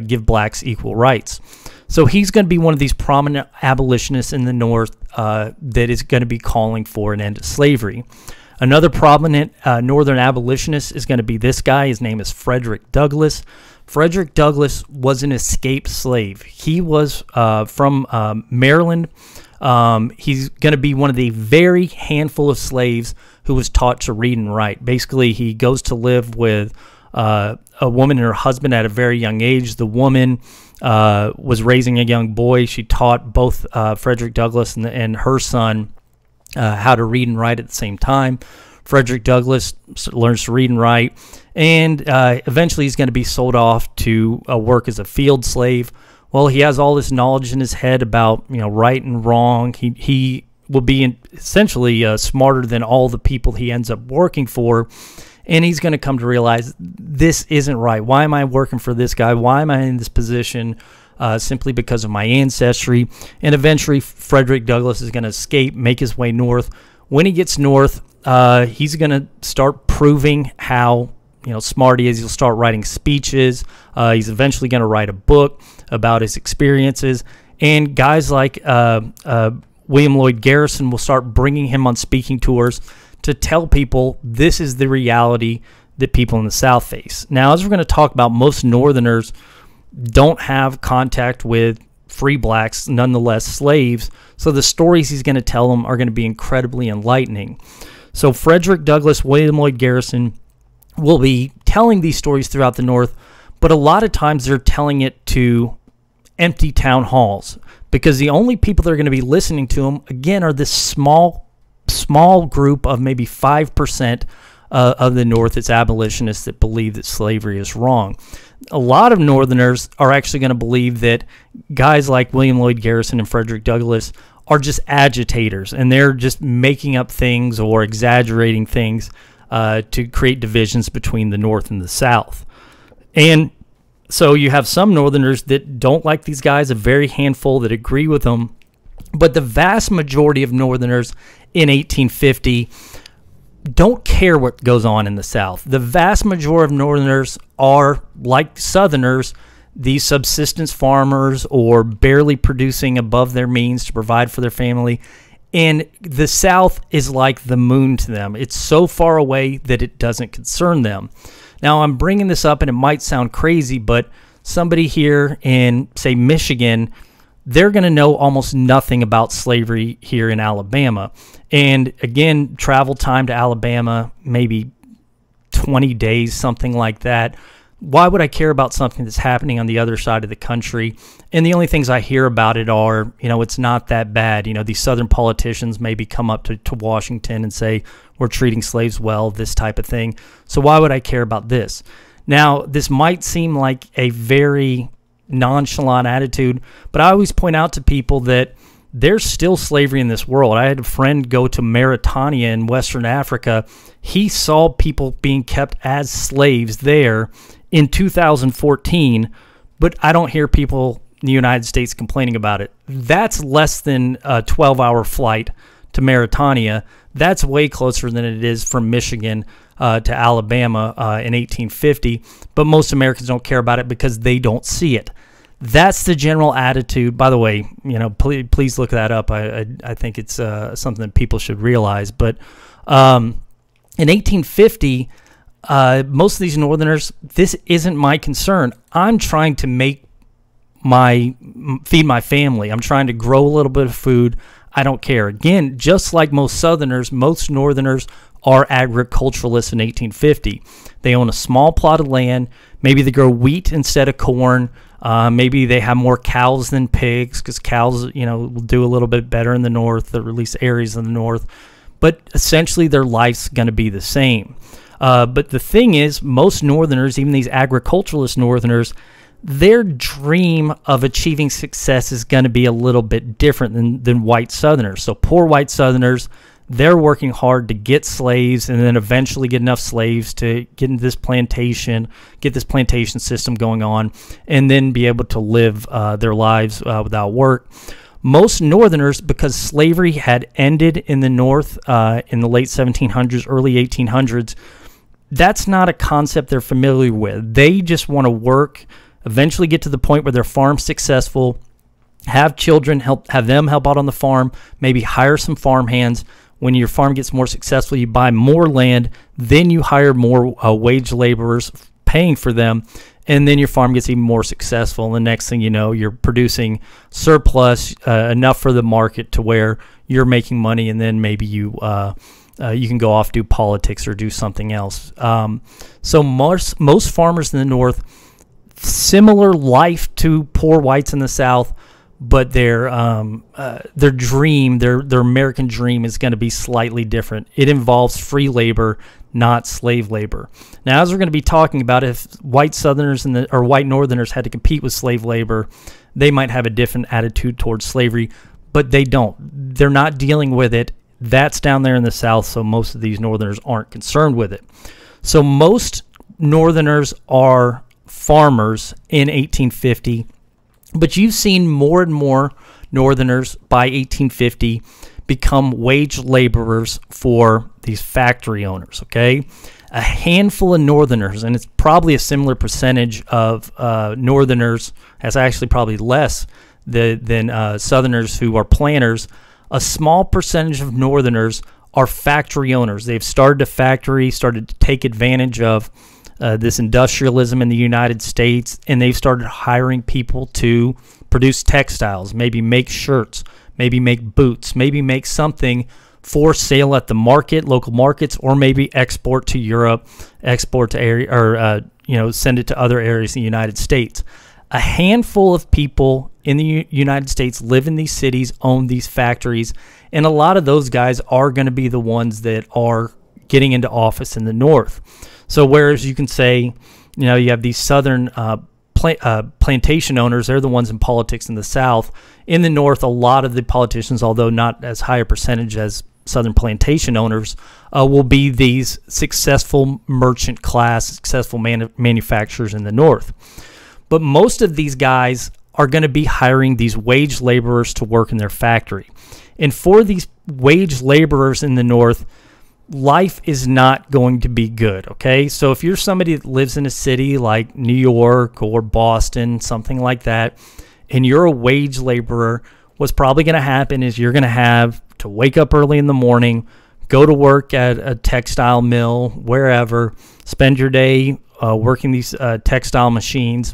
give blacks equal rights. So he's going to be one of these prominent abolitionists in the North that is going to be calling for an end to slavery. Another prominent Northern abolitionist is going to be this guy. His name is Frederick Douglass. Frederick Douglass was an escaped slave. He was from Maryland. He's going to be one of the very handful of slaves who was taught to read and write. Basically, he goes to live with a woman and her husband at a very young age. The woman was raising a young boy. She taught both Frederick Douglass and her son how to read and write at the same time. Frederick Douglass learns to read and write, and eventually he's going to be sold off to work as a field slave. Well, he has all this knowledge in his head about right and wrong. He will be essentially smarter than all the people he ends up working for. And he's going to come to realize this isn't right. Why am I working for this guy? Why am I in this position? Simply because of my ancestry. And eventually, Frederick Douglass is going to escape, make his way north. When he gets north, he's going to start proving how smart he is. He'll start writing speeches. He's eventually going to write a book about his experiences. And guys like William Lloyd Garrison will start bringing him on speaking tours to tell people this is the reality that people in the South face. Now, as we're going to talk about, most Northerners don't have contact with free blacks, nonetheless slaves, so the stories he's going to tell them are going to be incredibly enlightening. So Frederick Douglass, William Lloyd Garrison will be telling these stories throughout the North, but a lot of times they're telling it to empty town halls, because the only people that are going to be listening to them, again, are this small group of maybe 5% of the North that's abolitionists that believe that slavery is wrong. A lot of Northerners are actually going to believe that guys like William Lloyd Garrison and Frederick Douglass are just agitators, and they're just making up things or exaggerating things to create divisions between the North and the South. And so you have some Northerners that don't like these guys, a very handful that agree with them, but the vast majority of Northerners in 1850 don't care what goes on in the South. The vast majority of Northerners are, like Southerners, these subsistence farmers or barely producing above their means to provide for their family. And the South is like the moon to them. It's so far away that it doesn't concern them. Now, I'm bringing this up, and it might sound crazy, but somebody here in, say, Michigan, they're going to know almost nothing about slavery here in Alabama. And again, travel time to Alabama, maybe 20 days, something like that. Why would I care about something that's happening on the other side of the country? And the only things I hear about it are, it's not that bad. These Southern politicians maybe come up to Washington and say, we're treating slaves well, this type of thing. So why would I care about this? Now, this might seem like a very nonchalant attitude, but I always point out to people that there's still slavery in this world. I had a friend go to Mauritania in Western Africa. He saw people being kept as slaves there in 2014, but I don't hear people in the United States complaining about it. That's less than a 12-hour flight to Mauritania. That's way closer than it is from Michigan to Alabama in 1850, but most Americans don't care about it because they don't see it. That's the general attitude. By the way, please look that up. I think it's something that people should realize. But in 1850, most of these Northerners, this isn't my concern. I'm trying to feed my family. I'm trying to grow a little bit of food. I don't care. Again, just like most Southerners, most Northerners are agriculturalists in 1850. They own a small plot of land. Maybe they grow wheat instead of corn. Maybe they have more cows than pigs because cows, will do a little bit better in the north, or at least areas in the north. But essentially, their life's going to be the same. But the thing is, most Northerners, even these agriculturalist Northerners, their dream of achieving success is going to be a little bit different than white Southerners. So poor white Southerners, they're working hard to get slaves and then eventually get enough slaves to get into this plantation, get this plantation system going on, and then be able to live their lives without work. Most Northerners, because slavery had ended in the North in the late 1700s, early 1800s, that's not a concept they're familiar with. They just want to work, eventually get to the point where their farm's successful, have children, have them help out on the farm, maybe hire some farm hands. When your farm gets more successful, you buy more land, then you hire more wage laborers paying for them, and then your farm gets even more successful. And the next thing you know, you're producing surplus enough for the market to where you're making money, and then maybe you can go off, do politics, or do something else. So most farmers in the North, similar life to poor whites in the South, but their dream, their American dream, is going to be slightly different. It involves free labor, not slave labor. Now, as we're going to be talking about, if white Southerners or white Northerners had to compete with slave labor, they might have a different attitude towards slavery, but they don't. They're not dealing with it. That's down there in the South, so most of these Northerners aren't concerned with it. So most Northerners are farmers in 1850, but you've seen more and more Northerners by 1850 become wage laborers for these factory owners, okay? A handful of Northerners, and it's probably a similar percentage of Northerners, it's actually probably less than Southerners who are planters. A small percentage of Northerners are factory owners. They've started a factory, started to take advantage of this industrialism in the United States, and they've started hiring people to produce textiles, maybe make shirts, maybe make boots, maybe make something for sale at the market, local markets, or maybe export to Europe, export to area, or send it to other areas in the United States. A handful of people in the United States live in these cities, own these factories, and a lot of those guys are going to be the ones that are getting into office in the North. So whereas you can say, you have these Southern plantation owners, they're the ones in politics in the South. In the North, a lot of the politicians, although not as high a percentage as Southern plantation owners, will be these successful merchant class, successful manufacturers in the North. But most of these guys are going to be hiring these wage laborers to work in their factory. And for these wage laborers in the North, life is not going to be good, okay? So if you're somebody that lives in a city like New York or Boston, something like that, and you're a wage laborer, what's probably going to happen is you're going to have to wake up early in the morning, go to work at a textile mill, wherever, spend your day working these textile machines,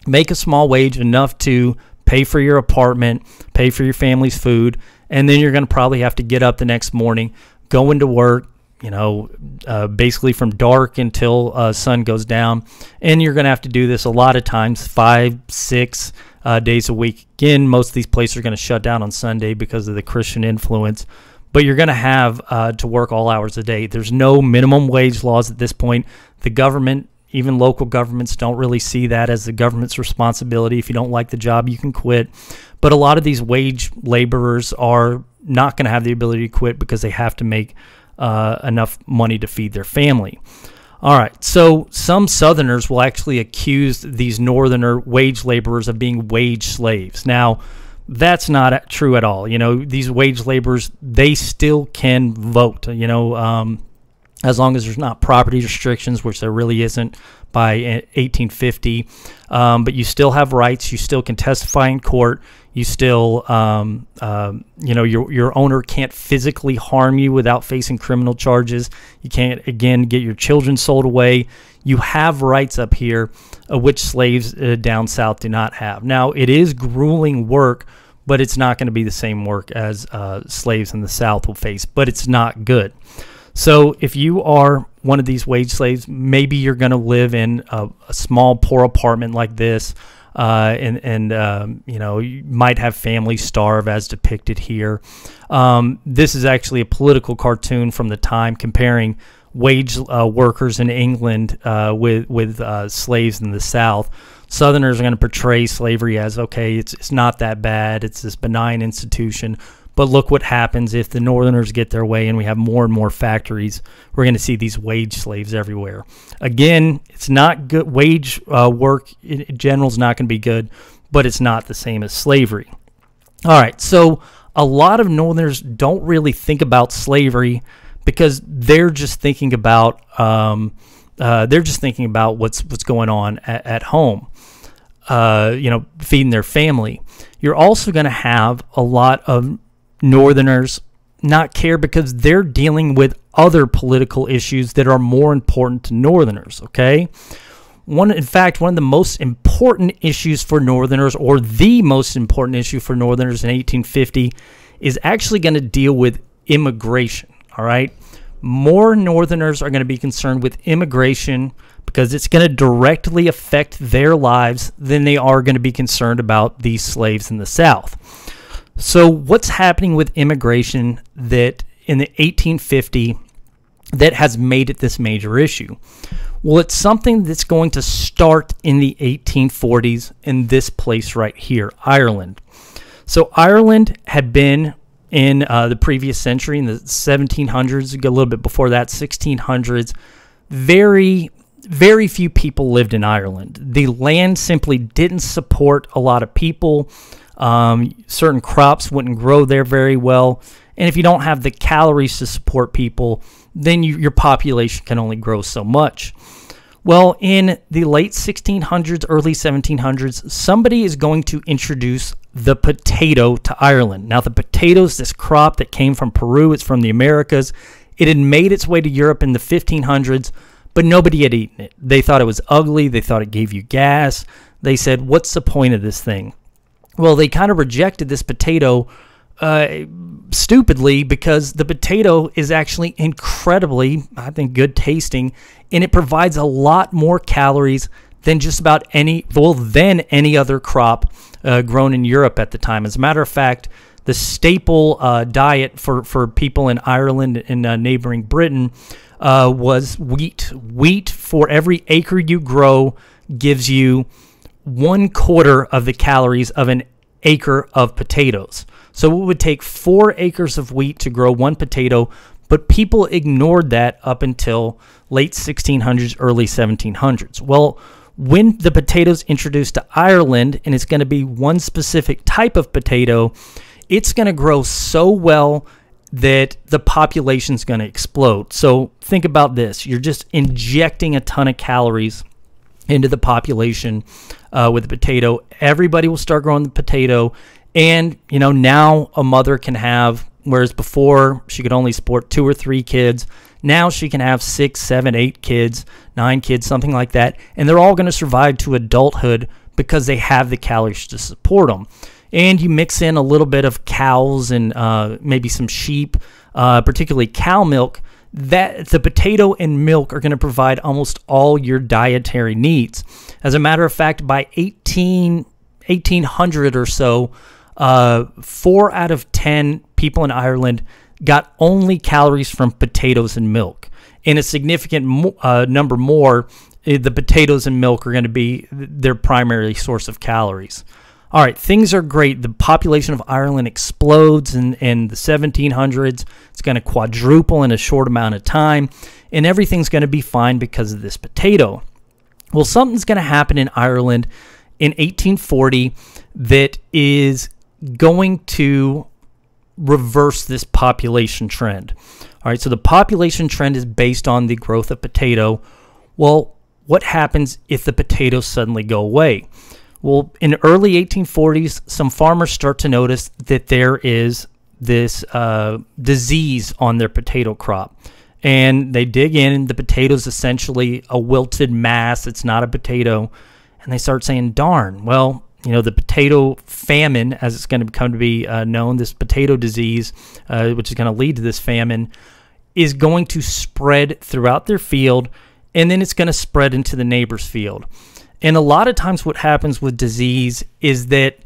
make a small wage, enough to pay for your apartment, pay for your family's food, and then you're going to probably have to get up the next morning, go into work, basically from dark until sun goes down. And you're going to have to do this a lot of times, 5-6 days a week. Again, most of these places are going to shut down on Sunday because of the Christian influence. But you're going to have to work all hours a day. There's no minimum wage laws at this point. The government, even local governments, don't really see that as the government's responsibility. If you don't like the job, you can quit. But a lot of these wage laborers are not going to have the ability to quit because they have to make enough money to feed their family. All right, so some Southerners will actually accuse these Northerner wage laborers of being wage slaves. Now, that's not true at all. These wage laborers, they still can vote. as long as there's not property restrictions, which there really isn't by 1850. But you still have rights. You still can testify in court. You still, you know, your owner can't physically harm you without facing criminal charges. You can't, again, get your children sold away. You have rights up here, which slaves down south do not have. Now, it is grueling work, but it's not going to be the same work as slaves in the South will face, but it's not good. So if you are one of these wage slaves, maybe you're going to live in a small, poor apartment like this, and you know, you might have families starve as depicted here. This is actually a political cartoon from the time comparing wage workers in England with slaves in the South. Southerners are going to portray slavery as, okay, it's not that bad. It's this benign institution. But look what happens if the Northerners get their way and we have more and more factories. We're going to see these wage slaves everywhere. Again, it's not good. Wage work in general is not going to be good, but it's not the same as slavery. All right, so a lot of Northerners don't really think about slavery because they're just thinking about what's going on at home. You know, feeding their family. You're also going to have a lot of Northerners not care because they're dealing with other political issues that are more important to Northerners, okay? In fact, one of the most important issues for Northerners, or the most important issue for Northerners in 1850, is actually going to deal with immigration, all right? More Northerners are going to be concerned with immigration because it's going to directly affect their lives than they are going to be concerned about these slaves in the South. So what's happening with immigration that in the 1850 that has made it this major issue? Well, it's something that's going to start in the 1840s in this place right here, Ireland. So Ireland had been in the previous century, in the 1700s, a little bit before that, 1600s, very few people lived in Ireland. The land simply didn't support a lot of people. Certain crops wouldn't grow there very well. And if you don't have the calories to support people, then your population can only grow so much. Well, in the late 1600s, early 1700s, somebody is going to introduce the potato to Ireland. Now, the potato is this crop that came from Peru. It's from the Americas. It had made its way to Europe in the 1500s, but nobody had eaten it. They thought it was ugly. They thought it gave you gas. They said, what's the point of this thing? Well, they kind of rejected this potato stupidly because the potato is actually incredibly, I think, good tasting, and it provides a lot more calories than just about any other crop grown in Europe at the time. As a matter of fact, the staple diet for people in Ireland and neighboring Britain was wheat. Wheat, for every acre you grow, gives you 1/4 of the calories of an acre of potatoes. So it would take 4 acres of wheat to grow 1 potato, but people ignored that up until late 1600s, early 1700s. Well, when the potato's introduced to Ireland, and it's going to be one specific type of potato, it's going to grow so well that the population's going to explode. So think about this. You're just injecting a ton of calories into the population with the potato. Everybody will start growing the potato, and you know, now a mother can have, whereas before she could only support 2 or 3 kids, now she can have 6, 7, 8 kids, 9 kids, something like that, and they're all going to survive to adulthood because they have the calories to support them. And you mix in a little bit of cows and maybe some sheep, particularly cow milk, that the potato and milk are going to provide almost all your dietary needs. As a matter of fact, by 1800 or so, 4 out of 10 people in Ireland got only calories from potatoes and milk. And a significant number more, the potatoes and milk are going to be their primary source of calories. All right, things are great. The population of Ireland explodes in the 1700s. It's going to quadruple in a short amount of time, and everything's going to be fine because of this potato. Well, something's going to happen in Ireland in 1840 that is going to reverse this population trend. All right, so the population trend is based on the growth of potato. Well, what happens if the potatoes suddenly go away? Well, in the early 1840s, some farmers start to notice that there is this disease on their potato crop. And they dig in, and the potato's essentially a wilted mass. It's not a potato. And they start saying, darn, well, you know, the potato famine, as it's going to come to be known, this potato disease, which is going to lead to this famine, is going to spread throughout their field, and then it's going to spread into the neighbor's field. And a lot of times what happens with disease is that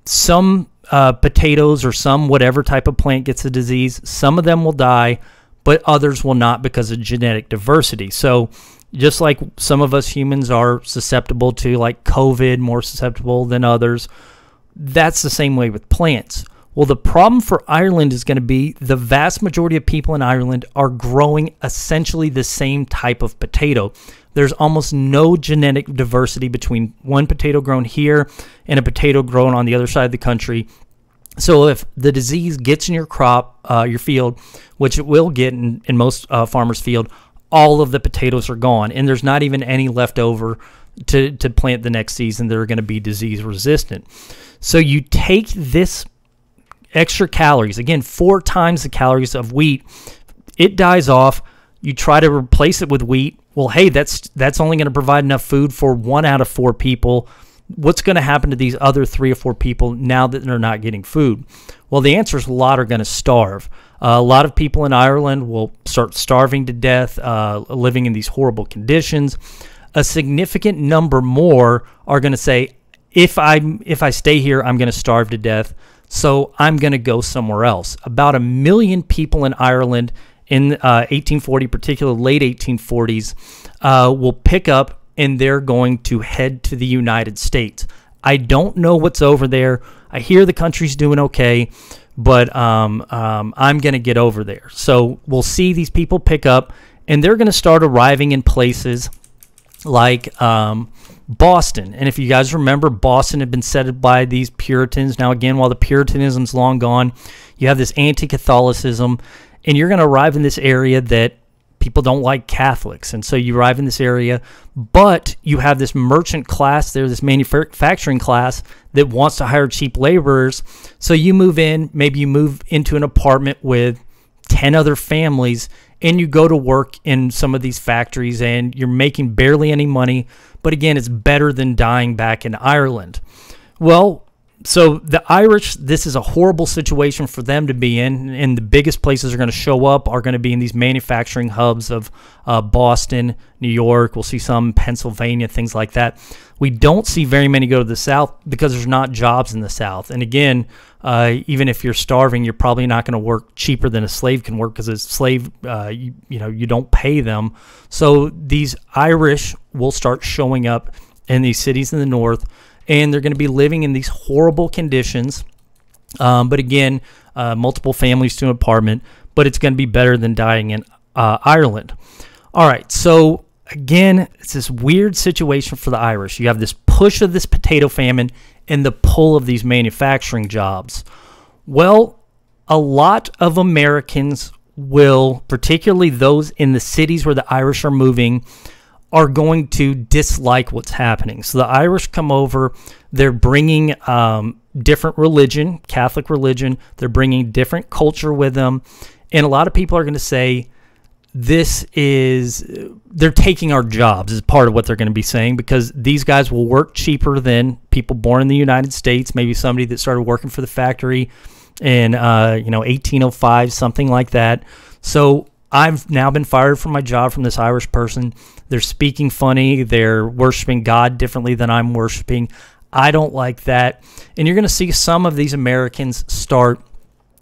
some potatoes or some whatever type of plant gets a disease, some of them will die, but others will not because of genetic diversity. So just like some of us humans are susceptible to like COVID, more susceptible than others, that's the same way with plants. Well, the problem for Ireland is going to be the vast majority of people in Ireland are growing essentially the same type of potato. There's almost no genetic diversity between one potato grown here and a potato grown on the other side of the country. So if the disease gets in your crop, your field, which it will get in most farmers' field, all of the potatoes are gone, and there's not even any left over to plant the next season that are going to be disease resistant. So you take this extra calories, again, 4 times the calories of wheat, it dies off, you try to replace it with wheat. Well, hey, that's only going to provide enough food for 1 out of 4 people. What's going to happen to these other 3 or 4 people now that they're not getting food? Well, the answer is a lot are going to starve. A lot of people in Ireland will start starving to death, living in these horrible conditions. A significant number more are going to say, if I stay here, I'm going to starve to death, so I'm going to go somewhere else. About 1 million people in Ireland in 1840, particularly late 1840s, will pick up and they're going to head to the United States. I don't know what's over there. I hear the country's doing okay, but I'm going to get over there. So we'll see these people pick up, and they're going to start arriving in places like Boston. And if you guys remember, Boston had been settled by these Puritans. Now, again, while the Puritanism's long gone, you have this anti-Catholicism, and you're going to arrive in this area that people don't like Catholics, and so you arrive in this area, but you have this merchant class there, this manufacturing class that wants to hire cheap laborers. So you move in, maybe you move into an apartment with 10 other families, and you go to work in some of these factories, and you're making barely any money, but again, it's better than dying back in Ireland. Well, so the Irish, this is a horrible situation for them to be in, and the biggest places are going to show up are going to be in these manufacturing hubs of Boston, New York. We'll see some Pennsylvania, things like that. We don't see very many go to the South because there's not jobs in the South. And again, even if you're starving, you're probably not going to work cheaper than a slave can work because a slave, you don't pay them. So these Irish will start showing up in these cities in the North, and they're going to be living in these horrible conditions. But again, multiple families to an apartment, but it's going to be better than dying in Ireland. All right, so again, it's this weird situation for the Irish. You have this push of this potato famine and the pull of these manufacturing jobs. Well, a lot of Americans will, particularly those in the cities where the Irish are moving, are going to dislike what's happening. So the Irish come over, they're bringing different religion, Catholic religion, they're bringing different culture with them, and a lot of people are going to say, they're taking our jobs is part of what they're going to be saying, because these guys will work cheaper than people born in the United States, maybe somebody that started working for the factory in 1805, something like that. So I've now been fired from my job from this Irish person. They're speaking funny. They're worshiping God differently than I'm worshiping. I don't like that. And you're going to see some of these Americans start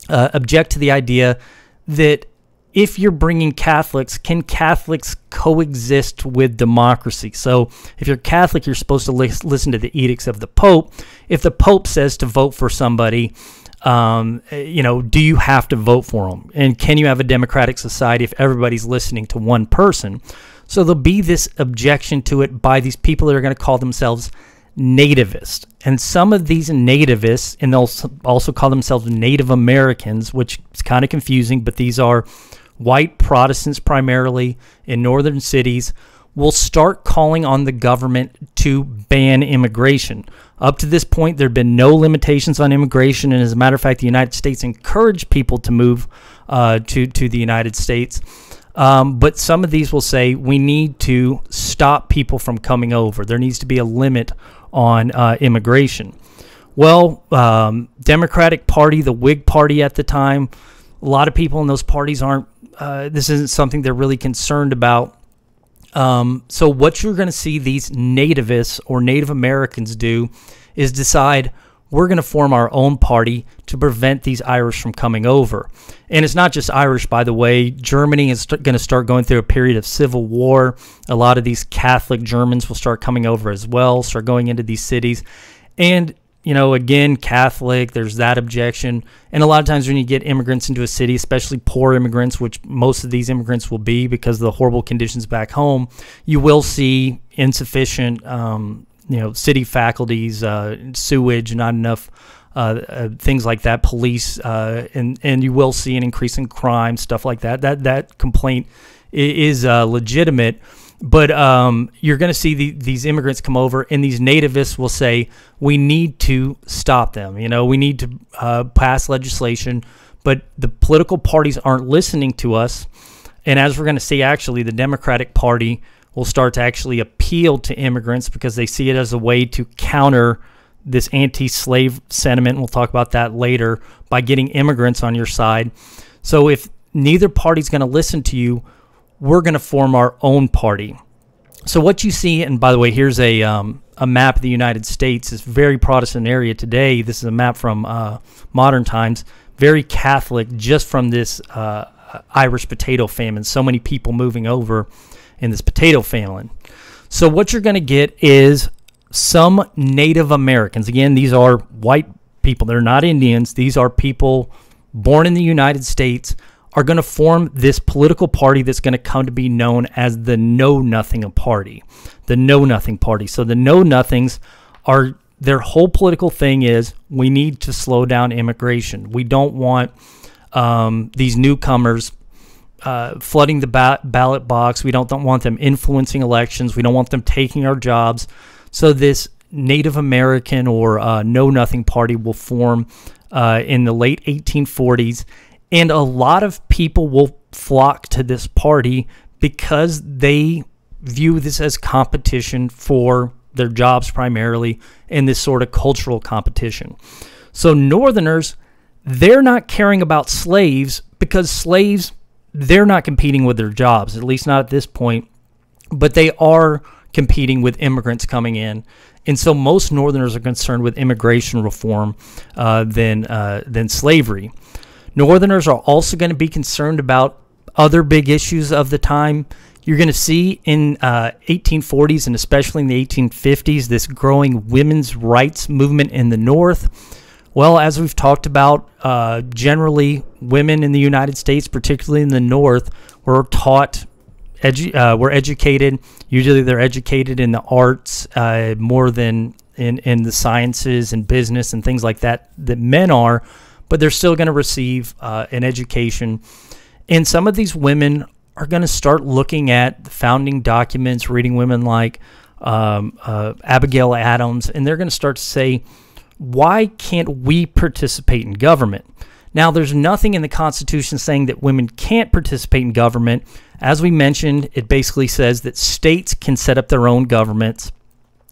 object to the idea that if you're bringing Catholics, can Catholics coexist with democracy? So if you're Catholic, you're supposed to listen to the edicts of the Pope. If the Pope says to vote for somebody, do you have to vote for them? And can you have a democratic society if everybody's listening to one person? So there'll be this objection to it by these people that are going to call themselves nativists. And some of these nativists, and they'll also call themselves Native Americans, which is kind of confusing, but these are white Protestants primarily in northern cities, will start calling on the government to ban immigration. Up to this point, there have been no limitations on immigration, and as a matter of fact, the United States encouraged people to move to the United States. But some of these will say we need to stop people from coming over. There needs to be a limit on immigration. Well, Democratic Party, the Whig Party at the time, a lot of people in those parties aren't, this isn't something they're really concerned about. So what you're going to see these nativists or Native Americans do is decide we're going to form our own party to prevent these Irish from coming over. And it's not just Irish, by the way. Germany is going to start going through a period of civil war. A lot of these Catholic Germans will start coming over as well, start going into these cities. And again, Catholic, there's that objection. And a lot of times when you get immigrants into a city, especially poor immigrants, which most of these immigrants will be because of the horrible conditions back home, you will see insufficient, city faculties, sewage, not enough things like that, police, and you will see an increase in crime, stuff like that. That complaint is legitimate. But you're going to see these immigrants come over, and these nativists will say, we need to stop them. We need to pass legislation, but the political parties aren't listening to us. And as we're going to see, actually, the Democratic Party will start to actually appeal to immigrants because they see it as a way to counter this anti-slave sentiment. We'll talk about that later, by getting immigrants on your side. So if neither party's going to listen to you, we're going to form our own party. So what you see, and by the way, here's a map of the United States. It's a very Protestant area today. This is a map from modern times, very Catholic, just from this Irish potato famine. So many people moving over in this potato famine. So what you're going to get is some Native Americans. Again, these are white people. They're not Indians. These are people born in the United States, are going to form this political party that's going to come to be known as the Know Nothing Party. The Know Nothing Party. So the Know Nothings are, their whole political thing is, we need to slow down immigration. We don't want these newcomers flooding the ballot box. We don't want them influencing elections. We don't want them taking our jobs. So this Native American or Know Nothing Party will form in the late 1840s. And a lot of people will flock to this party because they view this as competition for their jobs primarily, and this sort of cultural competition. So Northerners, they're not caring about slaves because slaves, they're not competing with their jobs, at least not at this point, but they are competing with immigrants coming in. And so most Northerners are concerned with immigration reform than slavery. Northerners are also going to be concerned about other big issues of the time. You're going to see in 1840s and especially in the 1850s this growing women's rights movement in the North. Well, as we've talked about, generally women in the United States, particularly in the North, were taught, were educated. Usually they're educated in the arts more than in the sciences and business and things like that men are. But they're still going to receive an education. And some of these women are going to start looking at the founding documents, reading women like Abigail Adams, and they're going to start to say, why can't we participate in government? Now, there's nothing in the Constitution saying that women can't participate in government. As we mentioned, it basically says that states can set up their own governments,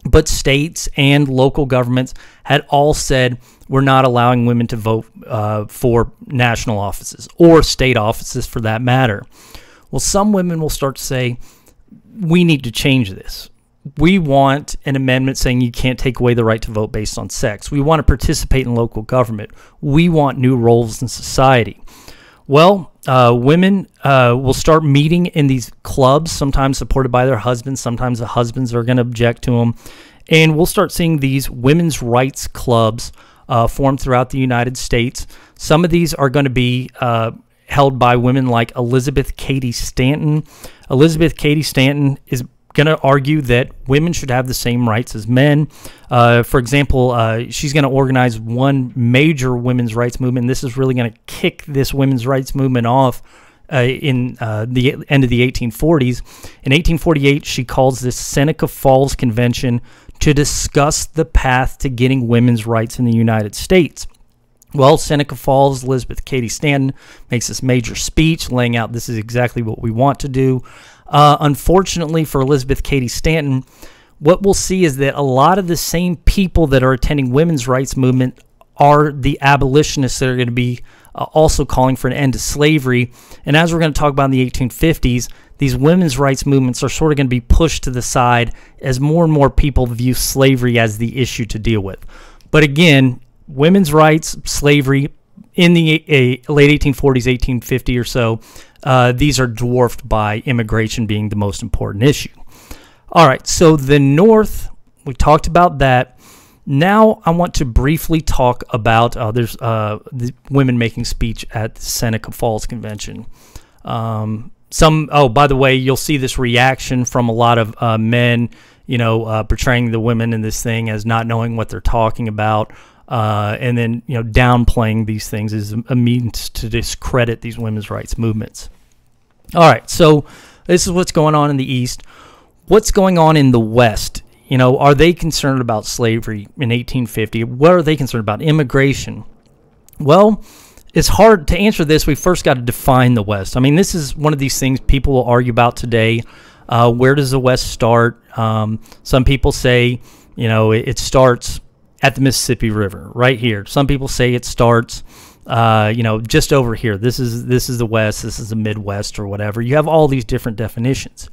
but states and local governments had all said, we're not allowing women to vote for national offices or state offices for that matter. Well, some women will start to say, we need to change this. We want an amendment saying you can't take away the right to vote based on sex. We want to participate in local government. We want new roles in society. Well, women will start meeting in these clubs, sometimes supported by their husbands. Sometimes the husbands are going to object to them. And we'll start seeing these women's rights clubs formed throughout the United States. Some of these are going to be held by women like Elizabeth Cady Stanton. Elizabeth Cady Stanton is going to argue that women should have the same rights as men. For example, she's going to organize one major women's rights movement. And this is really going to kick this women's rights movement off in the end of the 1840s. In 1848, she calls this Seneca Falls Convention to discuss the path to getting women's rights in the United States. Well, Seneca Falls, Elizabeth Cady Stanton makes this major speech laying out this is exactly what we want to do. Unfortunately for Elizabeth Cady Stanton, what we'll see is that a lot of the same people that are attending women's rights movement are the abolitionists that are going to be also calling for an end to slavery. And as we're going to talk about in the 1850s, these women's rights movements are sort of going to be pushed to the side as more and more people view slavery as the issue to deal with. But again, women's rights, slavery, in the late 1840s, 1850 or so, these are dwarfed by immigration being the most important issue. All right, so the North, we talked about that. Now I want to briefly talk about there's the women making speech at the Seneca Falls Convention. Oh, by the way, you'll see this reaction from a lot of men, portraying the women in this thing as not knowing what they're talking about, and then downplaying these things as a means to discredit these women's rights movements. All right, so this is what's going on in the East. What's going on in the West? Are they concerned about slavery in 1850? What are they concerned about? Immigration. Well, it's hard to answer this. We first got to define the West. I mean, this is one of these things people will argue about today. Where does the West start? Some people say, it starts at the Mississippi River, right here. Some people say it starts, just over here. This is the West. This is the Midwest or whatever. You have all these different definitions.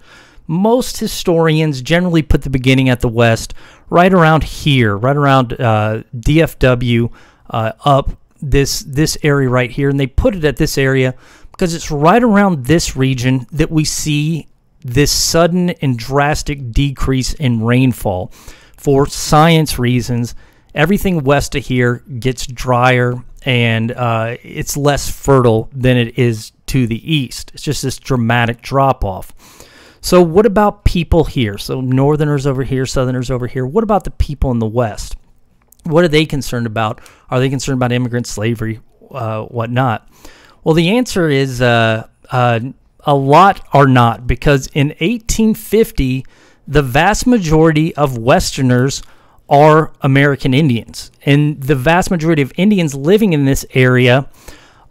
Most historians generally put the beginning at the West right around here, right around DFW, up this area right here, and they put it at this area because it's right around this region that we see this sudden and drastic decrease in rainfall. For science reasons, everything west of here gets drier and it's less fertile than it is to the east. It's just this dramatic drop-off. So what about people here? So northerners over here, southerners over here. What about the people in the West? What are they concerned about? Are they concerned about immigrant slavery, whatnot? Well, the answer is a lot are not, because in 1850, the vast majority of Westerners are American Indians. And the vast majority of Indians living in this area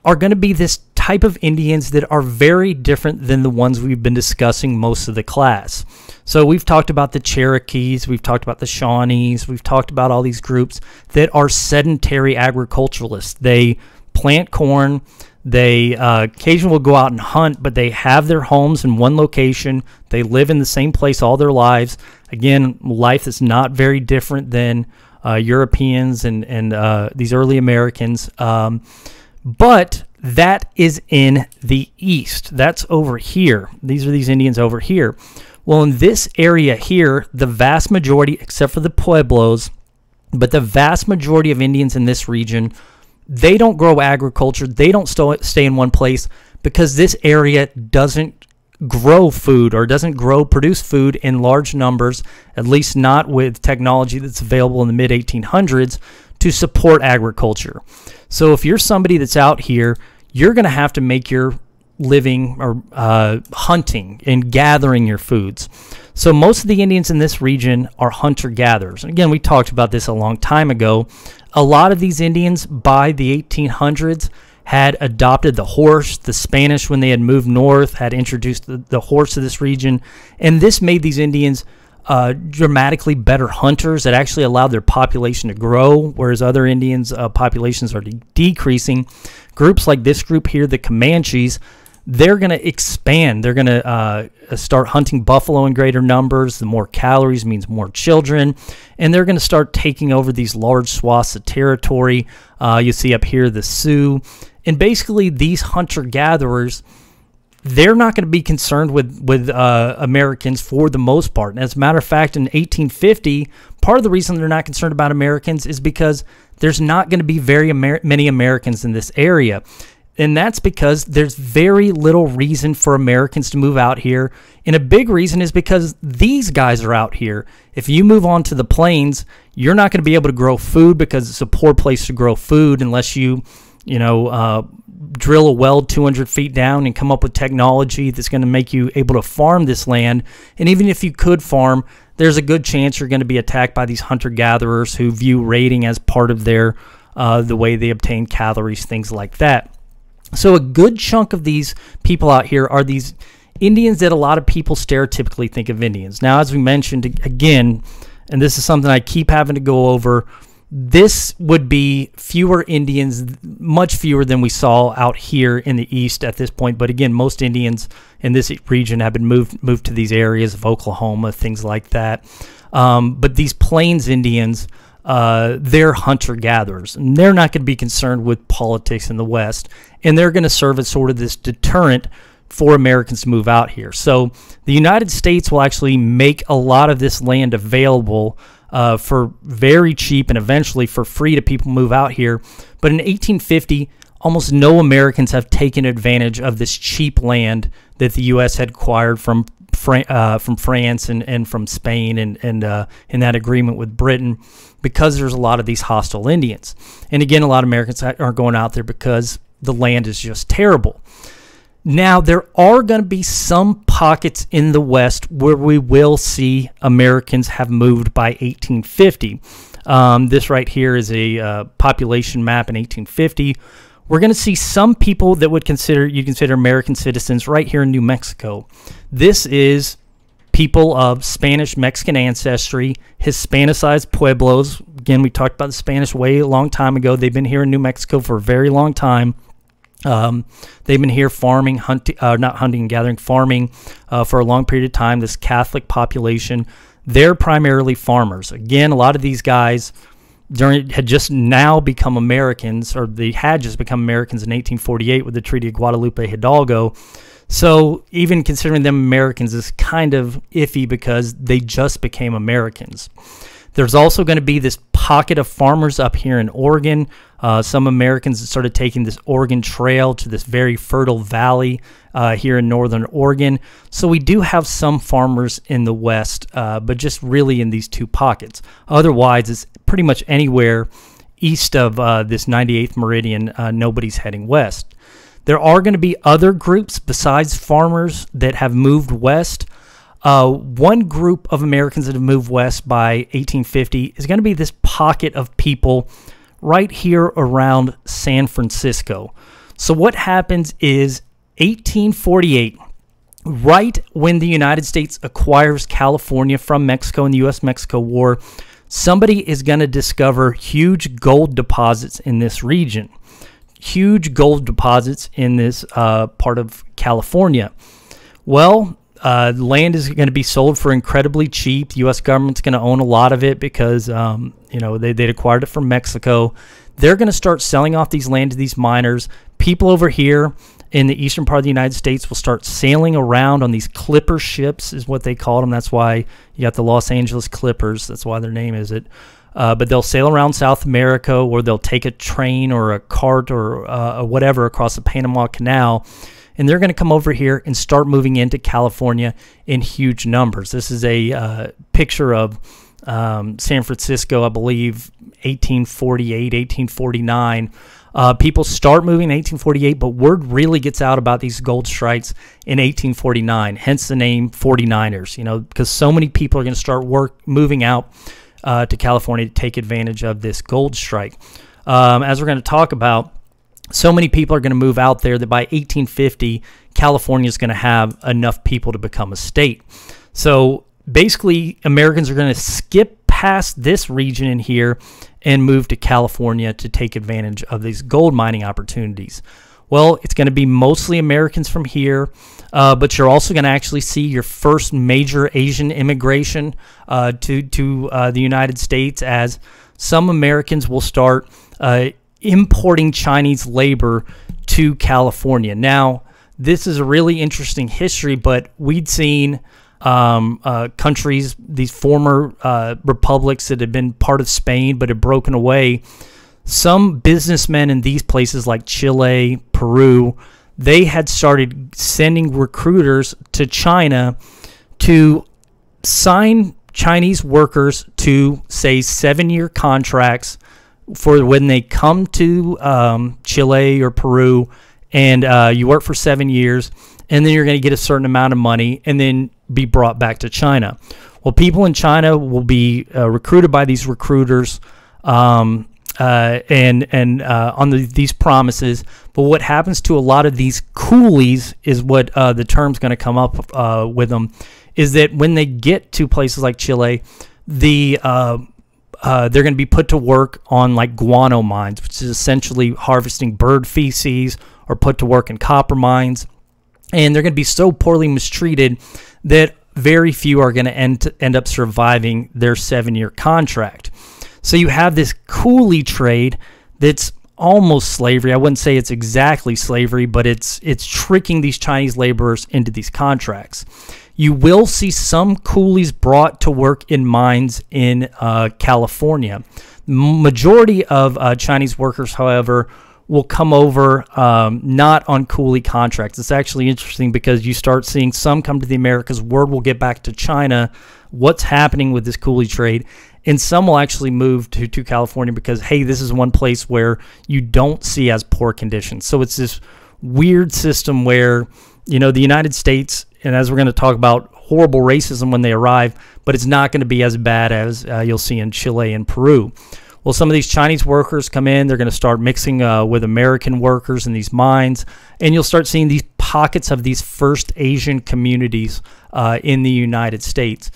are going to be this type of Indians that are very different than the ones we've been discussing most of the class. So we've talked about the Cherokees, we've talked about the Shawnees, we've talked about all these groups that are sedentary agriculturalists. They plant corn, they occasionally will go out and hunt, but they have their homes in one location. They live in the same place all their lives. Again, life is not very different than Europeans and these early Americans. But that is in the East. That's over here. These are these Indians over here. Well, in this area here, the vast majority, except for the Pueblos, but the vast majority of Indians in this region, they don't grow agriculture. They don't stay in one place because this area doesn't grow food or doesn't produce food in large numbers, at least not with technology that's available in the mid-1800s to support agriculture. So if you're somebody that's out here, you're going to have to make your living or hunting and gathering your foods. So most of the Indians in this region are hunter-gatherers. And again, we talked about this a long time ago. A lot of these Indians by the 1800s had adopted the horse. The Spanish, when they had moved north, had introduced the horse to this region. And this made these Indians dramatically better hunters. That actually allowed their population to grow, whereas other Indians' populations are decreasing. Groups like this group here, the Comanches, they're going to expand. They're going to start hunting buffalo in greater numbers. The more calories means more children. And they're going to start taking over these large swaths of territory. You see up here the Sioux. And basically these hunter-gatherers, they're not going to be concerned with Americans for the most part. And as a matter of fact, in 1850, part of the reason they're not concerned about Americans is because there's not going to be very many Americans in this area. And that's because there's very little reason for Americans to move out here. And a big reason is because these guys are out here. If you move on to the plains, you're not going to be able to grow food because it's a poor place to grow food unless you drill a well 200 feet down and come up with technology that's going to make you able to farm this land. And even if you could farm, there's a good chance you're going to be attacked by these hunter-gatherers who view raiding as part of their the way they obtain calories, things like that. So a good chunk of these people out here are these Indians that a lot of people stereotypically think of Indians. Now, as we mentioned again, and this is something I keep having to go over, this would be fewer Indians, much fewer than we saw out here in the East at this point. But again, most Indians in this region have been moved to these areas of Oklahoma, things like that. But these Plains Indians, they're hunter-gatherers, and they're not going to be concerned with politics in the West, and they're going to serve as sort of this deterrent for Americans to move out here. So the United States will actually make a lot of this land available for very cheap and eventually for free to people move out here. But in 1850, almost no Americans have taken advantage of this cheap land that the U.S. had acquired from France and from Spain and in that agreement with Britain, because there's a lot of these hostile Indians. And again, a lot of Americans aren't going out there because the land is just terrible. Now, there are going to be some pockets in the West where we will see Americans have moved by 1850. This right here is a population map in 1850. We're going to see some people that would consider American citizens right here in New Mexico. This is people of Spanish-Mexican ancestry, Hispanicized Pueblos. Again, we talked about the Spanish way a long time ago. They've been here in New Mexico for a very long time. They've been here farming, not hunting and gathering, farming for a long period of time. This Catholic population, they're primarily farmers. Again, a lot of these guys had just now become Americans, or they had just become Americans in 1848 with the Treaty of Guadalupe Hidalgo. So even considering them Americans is kind of iffy because they just became Americans. There's also going to be this pocket of farmers up here in Oregon. Some Americans started taking this Oregon Trail to this very fertile valley here in northern Oregon. So we do have some farmers in the West, but just really in these two pockets. Otherwise, it's pretty much anywhere east of this 98th meridian, nobody's heading west. There are going to be other groups besides farmers that have moved west. One group of Americans that have moved west by 1850 is going to be this pocket of people right here around San Francisco. So what happens is 1848, right when the United States acquires California from Mexico in the U.S.-Mexico War, somebody is going to discover huge gold deposits in this region. Huge gold deposits in this part of California. Well, land is going to be sold for incredibly cheap. The U.S. government's going to own a lot of it because, they'd acquired it from Mexico. They're going to start selling off these land to these miners. People over here in the eastern part of the United States will start sailing around on these clipper ships, is what they called them. That's why you got the Los Angeles Clippers. That's why their name is it. But they'll sail around South America, or they'll take a train or a cart or whatever across the Panama Canal, and they're going to come over here and start moving into California in huge numbers. This is a picture of San Francisco, I believe, 1848, 1849. People start moving in 1848, but word really gets out about these gold strikes in 1849, hence the name 49ers, because so many people are going to start moving out to California to take advantage of this gold strike. As we're going to talk about, so many people are going to move out there that by 1850, California is going to have enough people to become a state. So basically, Americans are going to skip past this region in here and move to California to take advantage of these gold mining opportunities. Well, it's going to be mostly Americans from here, but you're also going to actually see your first major Asian immigration to the United States, as some Americans will start importing Chinese labor to California. Now, this is a really interesting history, but we'd seen countries, these former republics that had been part of Spain but had broken away. Some businessmen in these places like Chile, Peru, they had started sending recruiters to China to sign Chinese workers to, say, 7-year contracts for when they come to Chile or Peru and you work for 7 years, and then you're going to get a certain amount of money and then be brought back to China. Well, people in China will be recruited by these recruiters on these promises. But what happens to a lot of these coolies is what the term's going to come up with them, is that when they get to places like Chile, they're going to be put to work on like guano mines, which is essentially harvesting bird feces, or put to work in copper mines. And they're going to be so poorly mistreated that very few are going to end up surviving their 7-year contract. So you have this coolie trade that's almost slavery. I wouldn't say it's exactly slavery, but it's tricking these Chinese laborers into these contracts. You will see some coolies brought to work in mines in California. Majority of Chinese workers, however, will come over not on coolie contracts. It's actually interesting because you start seeing some come to the Americas. Word will get back to China what's happening with this coolie trade, and some will actually move to California because, hey, this is one place where you don't see as poor conditions. So it's this weird system where, you know, the United States, and as we're going to talk about, horrible racism when they arrive, but it's not going to be as bad as you'll see in Chile and Peru. Well, some of these Chinese workers come in, they're going to start mixing with American workers in these mines, and you'll start seeing these pockets of these first Asian communities in the United States.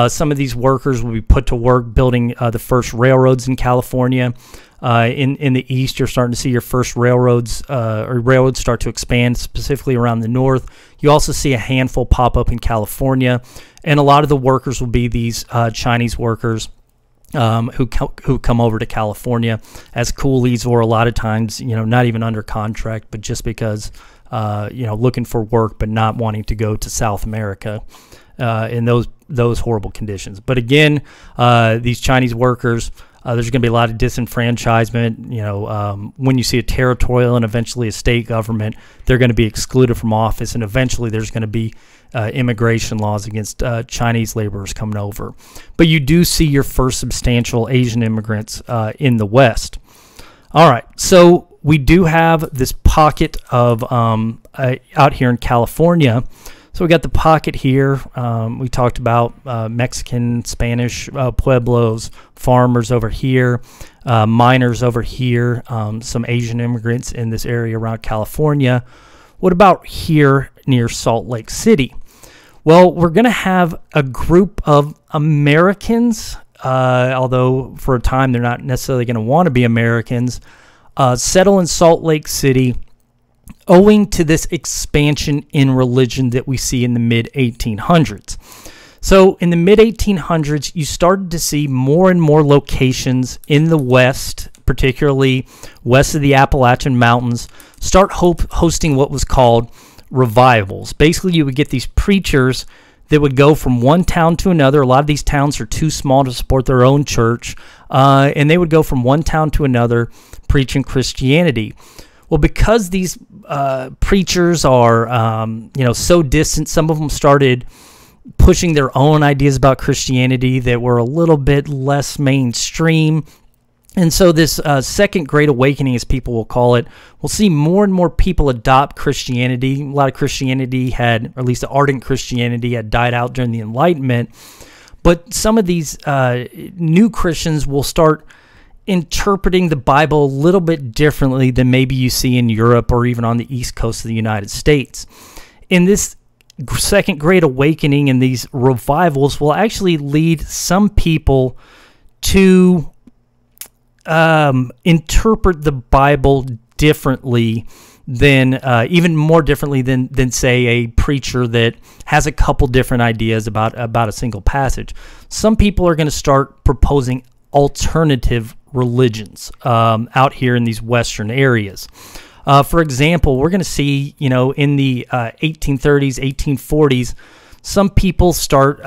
Some of these workers will be put to work building the first railroads in California. In the east, you're starting to see your first railroads start to expand, specifically around the north. You also see a handful pop up in California, and a lot of the workers will be these Chinese workers who come over to California as coolies, or a lot of times, you know, not even under contract, but just because, you know, looking for work but not wanting to go to South America in those horrible conditions. But again, these Chinese workers, there's going to be a lot of disenfranchisement. You know, when you see a territorial and eventually a state government, they're going to be excluded from office, and eventually there's going to be immigration laws against Chinese laborers coming over. But you do see your first substantial Asian immigrants in the West. All right, so we do have this pocket of out here in California. So we got the pocket here. We talked about Mexican, Spanish Pueblos, farmers over here, miners over here, some Asian immigrants in this area around California. What about here near Salt Lake City? Well, we're going to have a group of Americans, although for a time they're not necessarily going to want to be Americans, settle in Salt Lake City, owing to this expansion in religion that we see in the mid-1800s. So in the mid-1800s, you started to see more and more locations in the West, particularly west of the Appalachian Mountains, start hosting what was called revivals. Basically, you would get these preachers that would go from one town to another. A lot of these towns are too small to support their own church, and they would go from one town to another preaching Christianity. Well, because these preachers are, you know, so distant, some of them started pushing their own ideas about Christianity that were a little bit less mainstream. And so this second Great Awakening, as people will call it, we'll see more and more people adopt Christianity. A lot of Christianity had, or at least the ardent Christianity, had died out during the Enlightenment. But some of these new Christians will start interpreting the Bible a little bit differently than maybe you see in Europe or even on the East Coast of the United States. In this second Great Awakening and these revivals will actually lead some people to interpret the Bible differently than, even more differently than say a preacher that has a couple different ideas about a single passage. Some people are going to start proposing alternative religions out here in these Western areas. For example, we're going to see, you know, in the 1830s, 1840s, some people start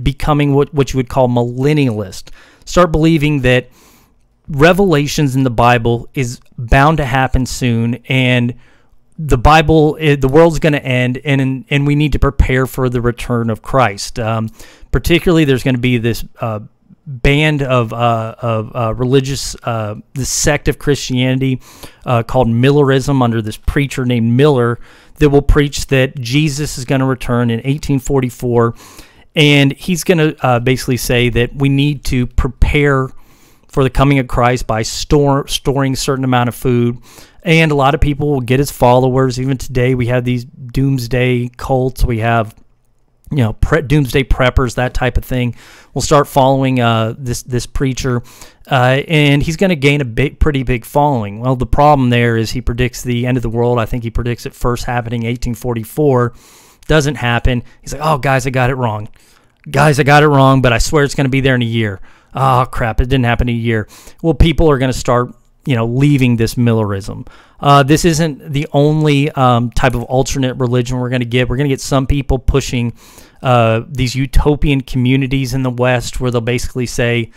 becoming what you would call millennialist, start believing that revelations in the Bible is bound to happen soon, and the world's going to end, and we need to prepare for the return of Christ. Particularly, there's going to be this band of religious, this sect of Christianity called Millerism under this preacher named Miller that will preach that Jesus is going to return in 1844, and he's going to basically say that we need to prepare for the coming of Christ by storing a certain amount of food. And a lot of people will get his followers. Even today, we have these doomsday cults. We have, doomsday preppers, that type of thing. We'll start following this preacher, and he's going to gain a pretty big following. Well, the problem there is he predicts the end of the world. I think he predicts it first happening 1844. Doesn't happen. He's like, oh, guys, I got it wrong. Guys, I got it wrong, but I swear it's going to be there in a year. Oh, crap, it didn't happen in a year. Well, people are going to start leaving this Millerism. This isn't the only type of alternate religion we're going to get. We're going to get some people pushing these utopian communities in the West where they'll basically say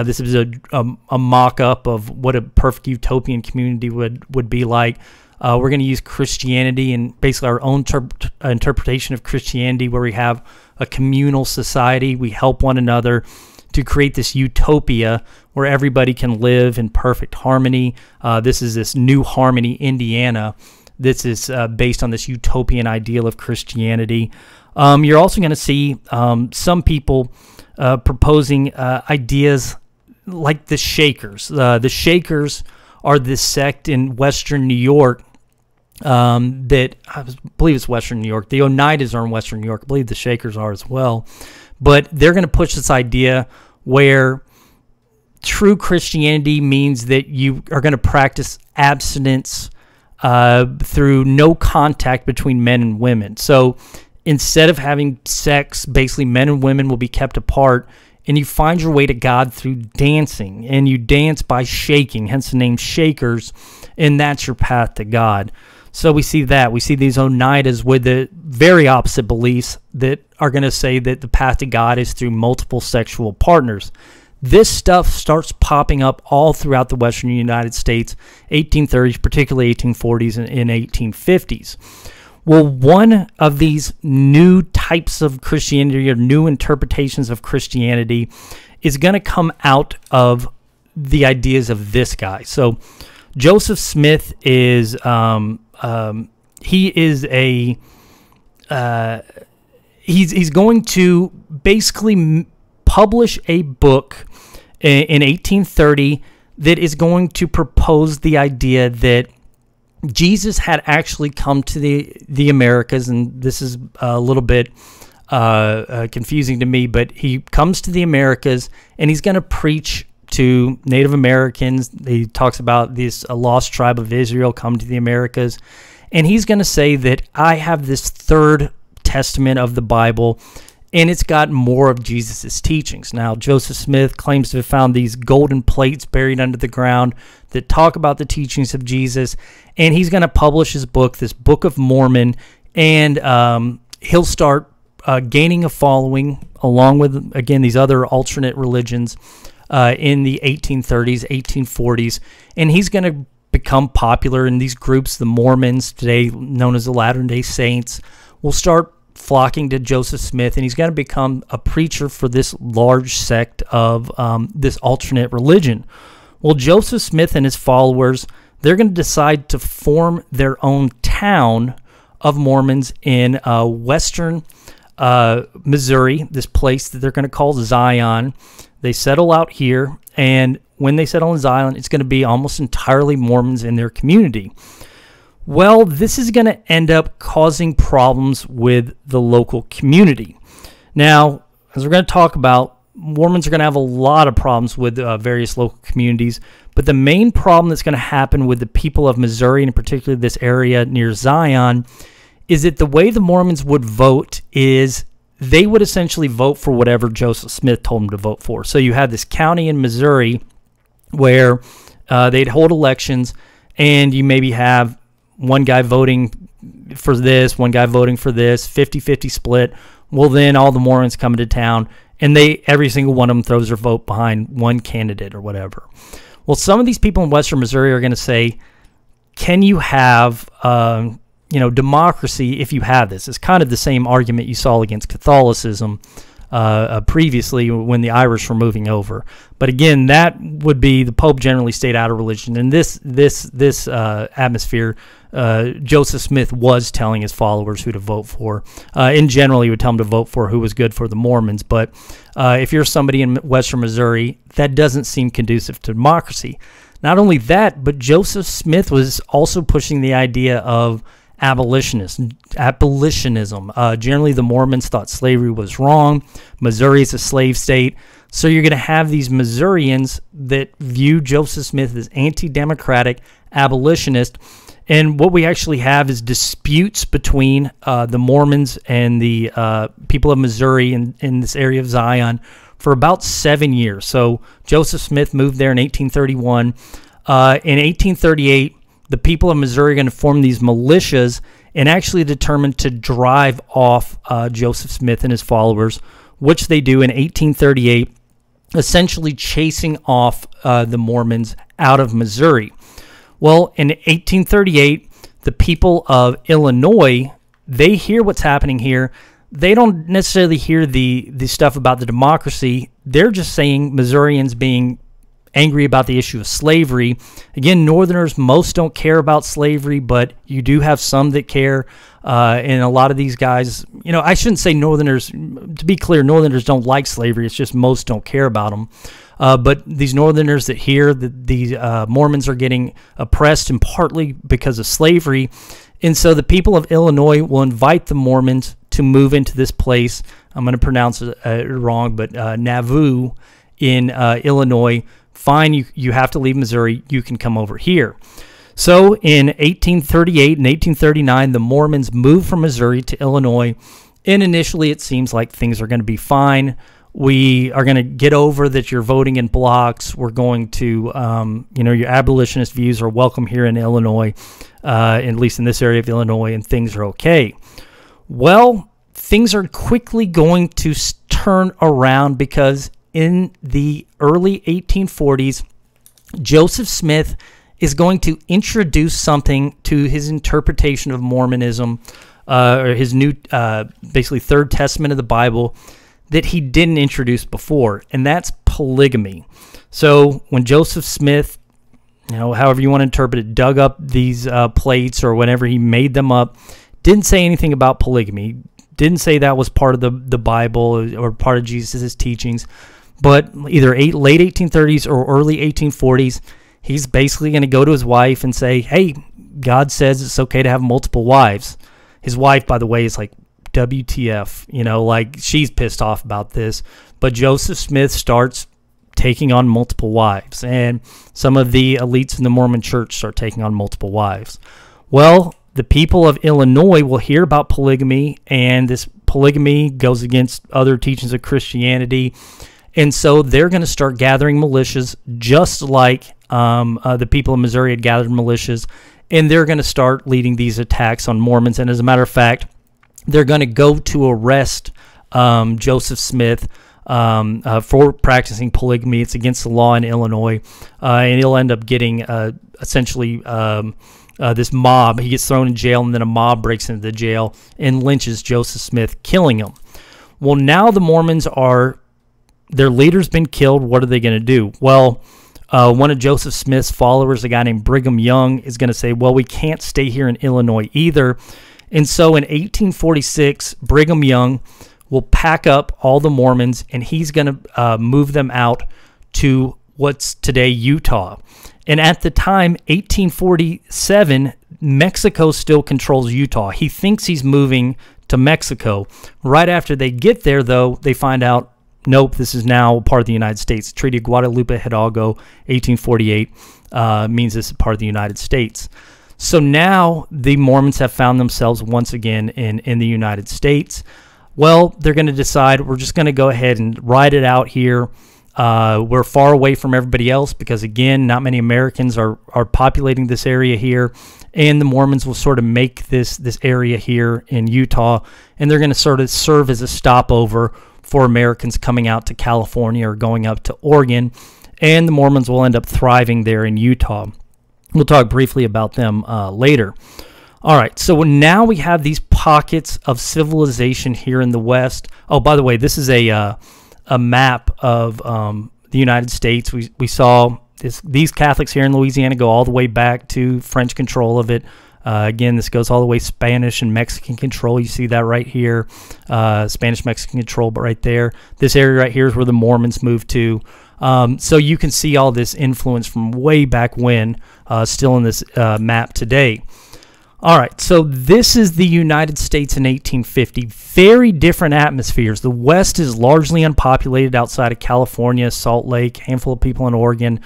this is a mock-up of what a perfect utopian community would be like. We're going to use Christianity and basically our own interpretation of Christianity where we have a communal society. We help one another to create this utopia where everybody can live in perfect harmony. This is this New Harmony, Indiana. This is based on this utopian ideal of Christianity. You're also going to see some people proposing ideas like the Shakers. The Shakers are this sect in Western New York that I believe it's Western New York. The Oneidas are in Western New York. I believe the Shakers are as well. But they're going to push this idea where true Christianity means that you are going to practice abstinence through no contact between men and women. So instead of having sex, basically men and women will be kept apart, and you find your way to God through dancing, and you dance by shaking, hence the name Shakers, and that's your path to God. So we see that. We see these Oneidas with the very opposite beliefs that are going to say that the path to God is through multiple sexual partners. This stuff starts popping up all throughout the Western United States, 1830s, particularly 1840s and 1850s. Well, one of these new types of Christianity or new interpretations of Christianity is going to come out of the ideas of this guy. So Joseph Smith is... he's going to basically publish a book in 1830 that is going to propose the idea that Jesus had actually come to the Americas, and this is a little bit confusing to me, but he comes to the Americas and he's going to preach to Native Americans. He talks about this lost tribe of Israel come to the Americas, and he's going to say that I have this third testament of the Bible, and it's got more of Jesus' teachings. Now, Joseph Smith claims to have found these golden plates buried under the ground that talk about the teachings of Jesus, and he's going to publish his book, this Book of Mormon, and he'll start gaining a following along with, again, these other alternate religions in the 1830s, 1840s, and he's going to become popular in these groups. The Mormons, today known as the Latter-day Saints, will start flocking to Joseph Smith, and he's going to become a preacher for this large sect of this alternate religion. Well, Joseph Smith and his followers, they're going to decide to form their own town of Mormons in western Missouri, this place that they're going to call Zion. They settle out here, and when they settle in Zion, it's going to be almost entirely Mormons in their community. Well, this is going to end up causing problems with the local community. Now, as we're going to talk about, Mormons are going to have a lot of problems with various local communities, but the main problem that's going to happen with the people of Missouri, and particularly this area near Zion, is that the way the Mormons would vote is they would essentially vote for whatever Joseph Smith told them to vote for. So you had this county in Missouri where they'd hold elections, and you maybe have one guy voting for this, one guy voting for this, 50-50 split. Well, then all the Mormons come into town, and every single one of them throws their vote behind one candidate or whatever. Well, some of these people in western Missouri are going to say, can you have democracy if you have this? It's kind of the same argument you saw against Catholicism previously when the Irish were moving over. But again, that would be the Pope generally stayed out of religion. In this atmosphere, Joseph Smith was telling his followers who to vote for. In general, he would tell them to vote for who was good for the Mormons. But if you're somebody in western Missouri, that doesn't seem conducive to democracy. Not only that, but Joseph Smith was also pushing the idea of abolitionism. Generally, the Mormons thought slavery was wrong. Missouri is a slave state. So you're going to have these Missourians that view Joseph Smith as anti-democratic, abolitionist. And what we actually have is disputes between the Mormons and the people of Missouri in this area of Zion for about 7 years. So Joseph Smith moved there in 1831. In 1838, the people of Missouri are going to form these militias and actually determined to drive off Joseph Smith and his followers, which they do in 1838, essentially chasing off the Mormons out of Missouri. Well, in 1838, the people of Illinois, they hear what's happening here. They don't necessarily hear the stuff about the democracy. They're just saying Missourians being angry about the issue of slavery. Again, Northerners, most don't care about slavery, but you do have some that care. And a lot of these guys, I shouldn't say Northerners. To be clear, Northerners don't like slavery. It's just most don't care about them. But these Northerners that hear that the Mormons are getting oppressed, and partly because of slavery. And so the people of Illinois will invite the Mormons to move into this place. I'm going to pronounce it wrong, but Nauvoo in Illinois. Fine, you have to leave Missouri. You can come over here. So in 1838 and 1839, the Mormons moved from Missouri to Illinois. And initially, it seems like things are going to be fine. We are going to get over that you're voting in blocks. We're going to, your abolitionist views are welcome here in Illinois, at least in this area of Illinois, and things are okay. Well, things are quickly going to turn around because in the early 1840s, Joseph Smith is going to introduce something to his interpretation of Mormonism, or his new, basically Third Testament of the Bible, that he didn't introduce before, and that's polygamy. So when Joseph Smith, however you want to interpret it, dug up these plates or whenever he made them up, didn't say anything about polygamy, didn't say that was part of the Bible or part of Jesus' teachings, but either late 1830s or early 1840s, he's basically going to go to his wife and say, hey, God says it's okay to have multiple wives. His wife, by the way, is like, WTF, she's pissed off about this. But Joseph Smith starts taking on multiple wives, and some of the elites in the Mormon church start taking on multiple wives. Well, the people of Illinois will hear about polygamy, and this polygamy goes against other teachings of Christianity. And so they're going to start gathering militias just like the people of Missouri had gathered militias, and they're going to start leading these attacks on Mormons. And as a matter of fact, they're going to go to arrest Joseph Smith for practicing polygamy. It's against the law in Illinois, and he'll end up getting essentially this mob. He gets thrown in jail, and then a mob breaks into the jail and lynches Joseph Smith, killing him. Well, now the Mormons their leader's been killed. What are they going to do? Well, one of Joseph Smith's followers, a guy named Brigham Young, is going to say, well, we can't stay here in Illinois either. And so in 1846, Brigham Young will pack up all the Mormons, and he's going to move them out to what's today Utah. And at the time, 1847, Mexico still controls Utah. He thinks he's moving to Mexico. Right after they get there, though, they find out, nope, this is now part of the United States. Treaty of Guadalupe Hidalgo, 1848, means this is part of the United States. So now the Mormons have found themselves once again in the United States. Well, they're going to decide, we're just going to go ahead and ride it out here. We're far away from everybody else because, again, not many Americans are populating this area here. And the Mormons will sort of make this area here in Utah, and they're going to sort of serve as a stopover for Americans coming out to California or going up to Oregon. And the Mormons will end up thriving there in Utah. We'll talk briefly about them later. All right, so now we have these pockets of civilization here in the West. Oh, by the way, this is a map of the United States. We saw these Catholics here in Louisiana go all the way back to French control of it. Again, this goes all the way Spanish and Mexican control. You see that right here, Spanish-Mexican control, but right there. This area right here is where the Mormons moved to. So you can see all this influence from way back when, still in this map today. All right, so this is the United States in 1850. Very different atmospheres. The West is largely unpopulated outside of California, Salt Lake, handful of people in Oregon,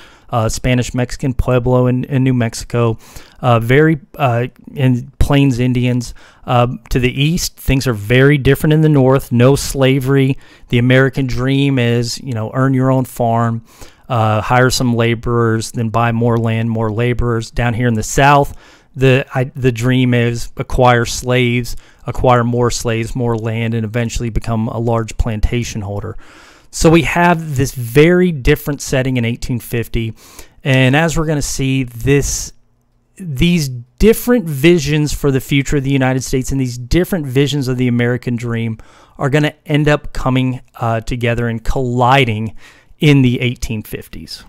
Spanish-Mexican Pueblo in New Mexico, in Plains Indians. To the east, things are very different in the North. No slavery. The American dream is, earn your own farm, hire some laborers, then buy more land, more laborers. Down here in the South, the dream is acquire slaves, acquire more slaves, more land, and eventually become a large plantation holder. So we have this very different setting in 1850, and as we're going to see, these different visions for the future of the United States and these different visions of the American dream are going to end up coming together and colliding in the 1850s.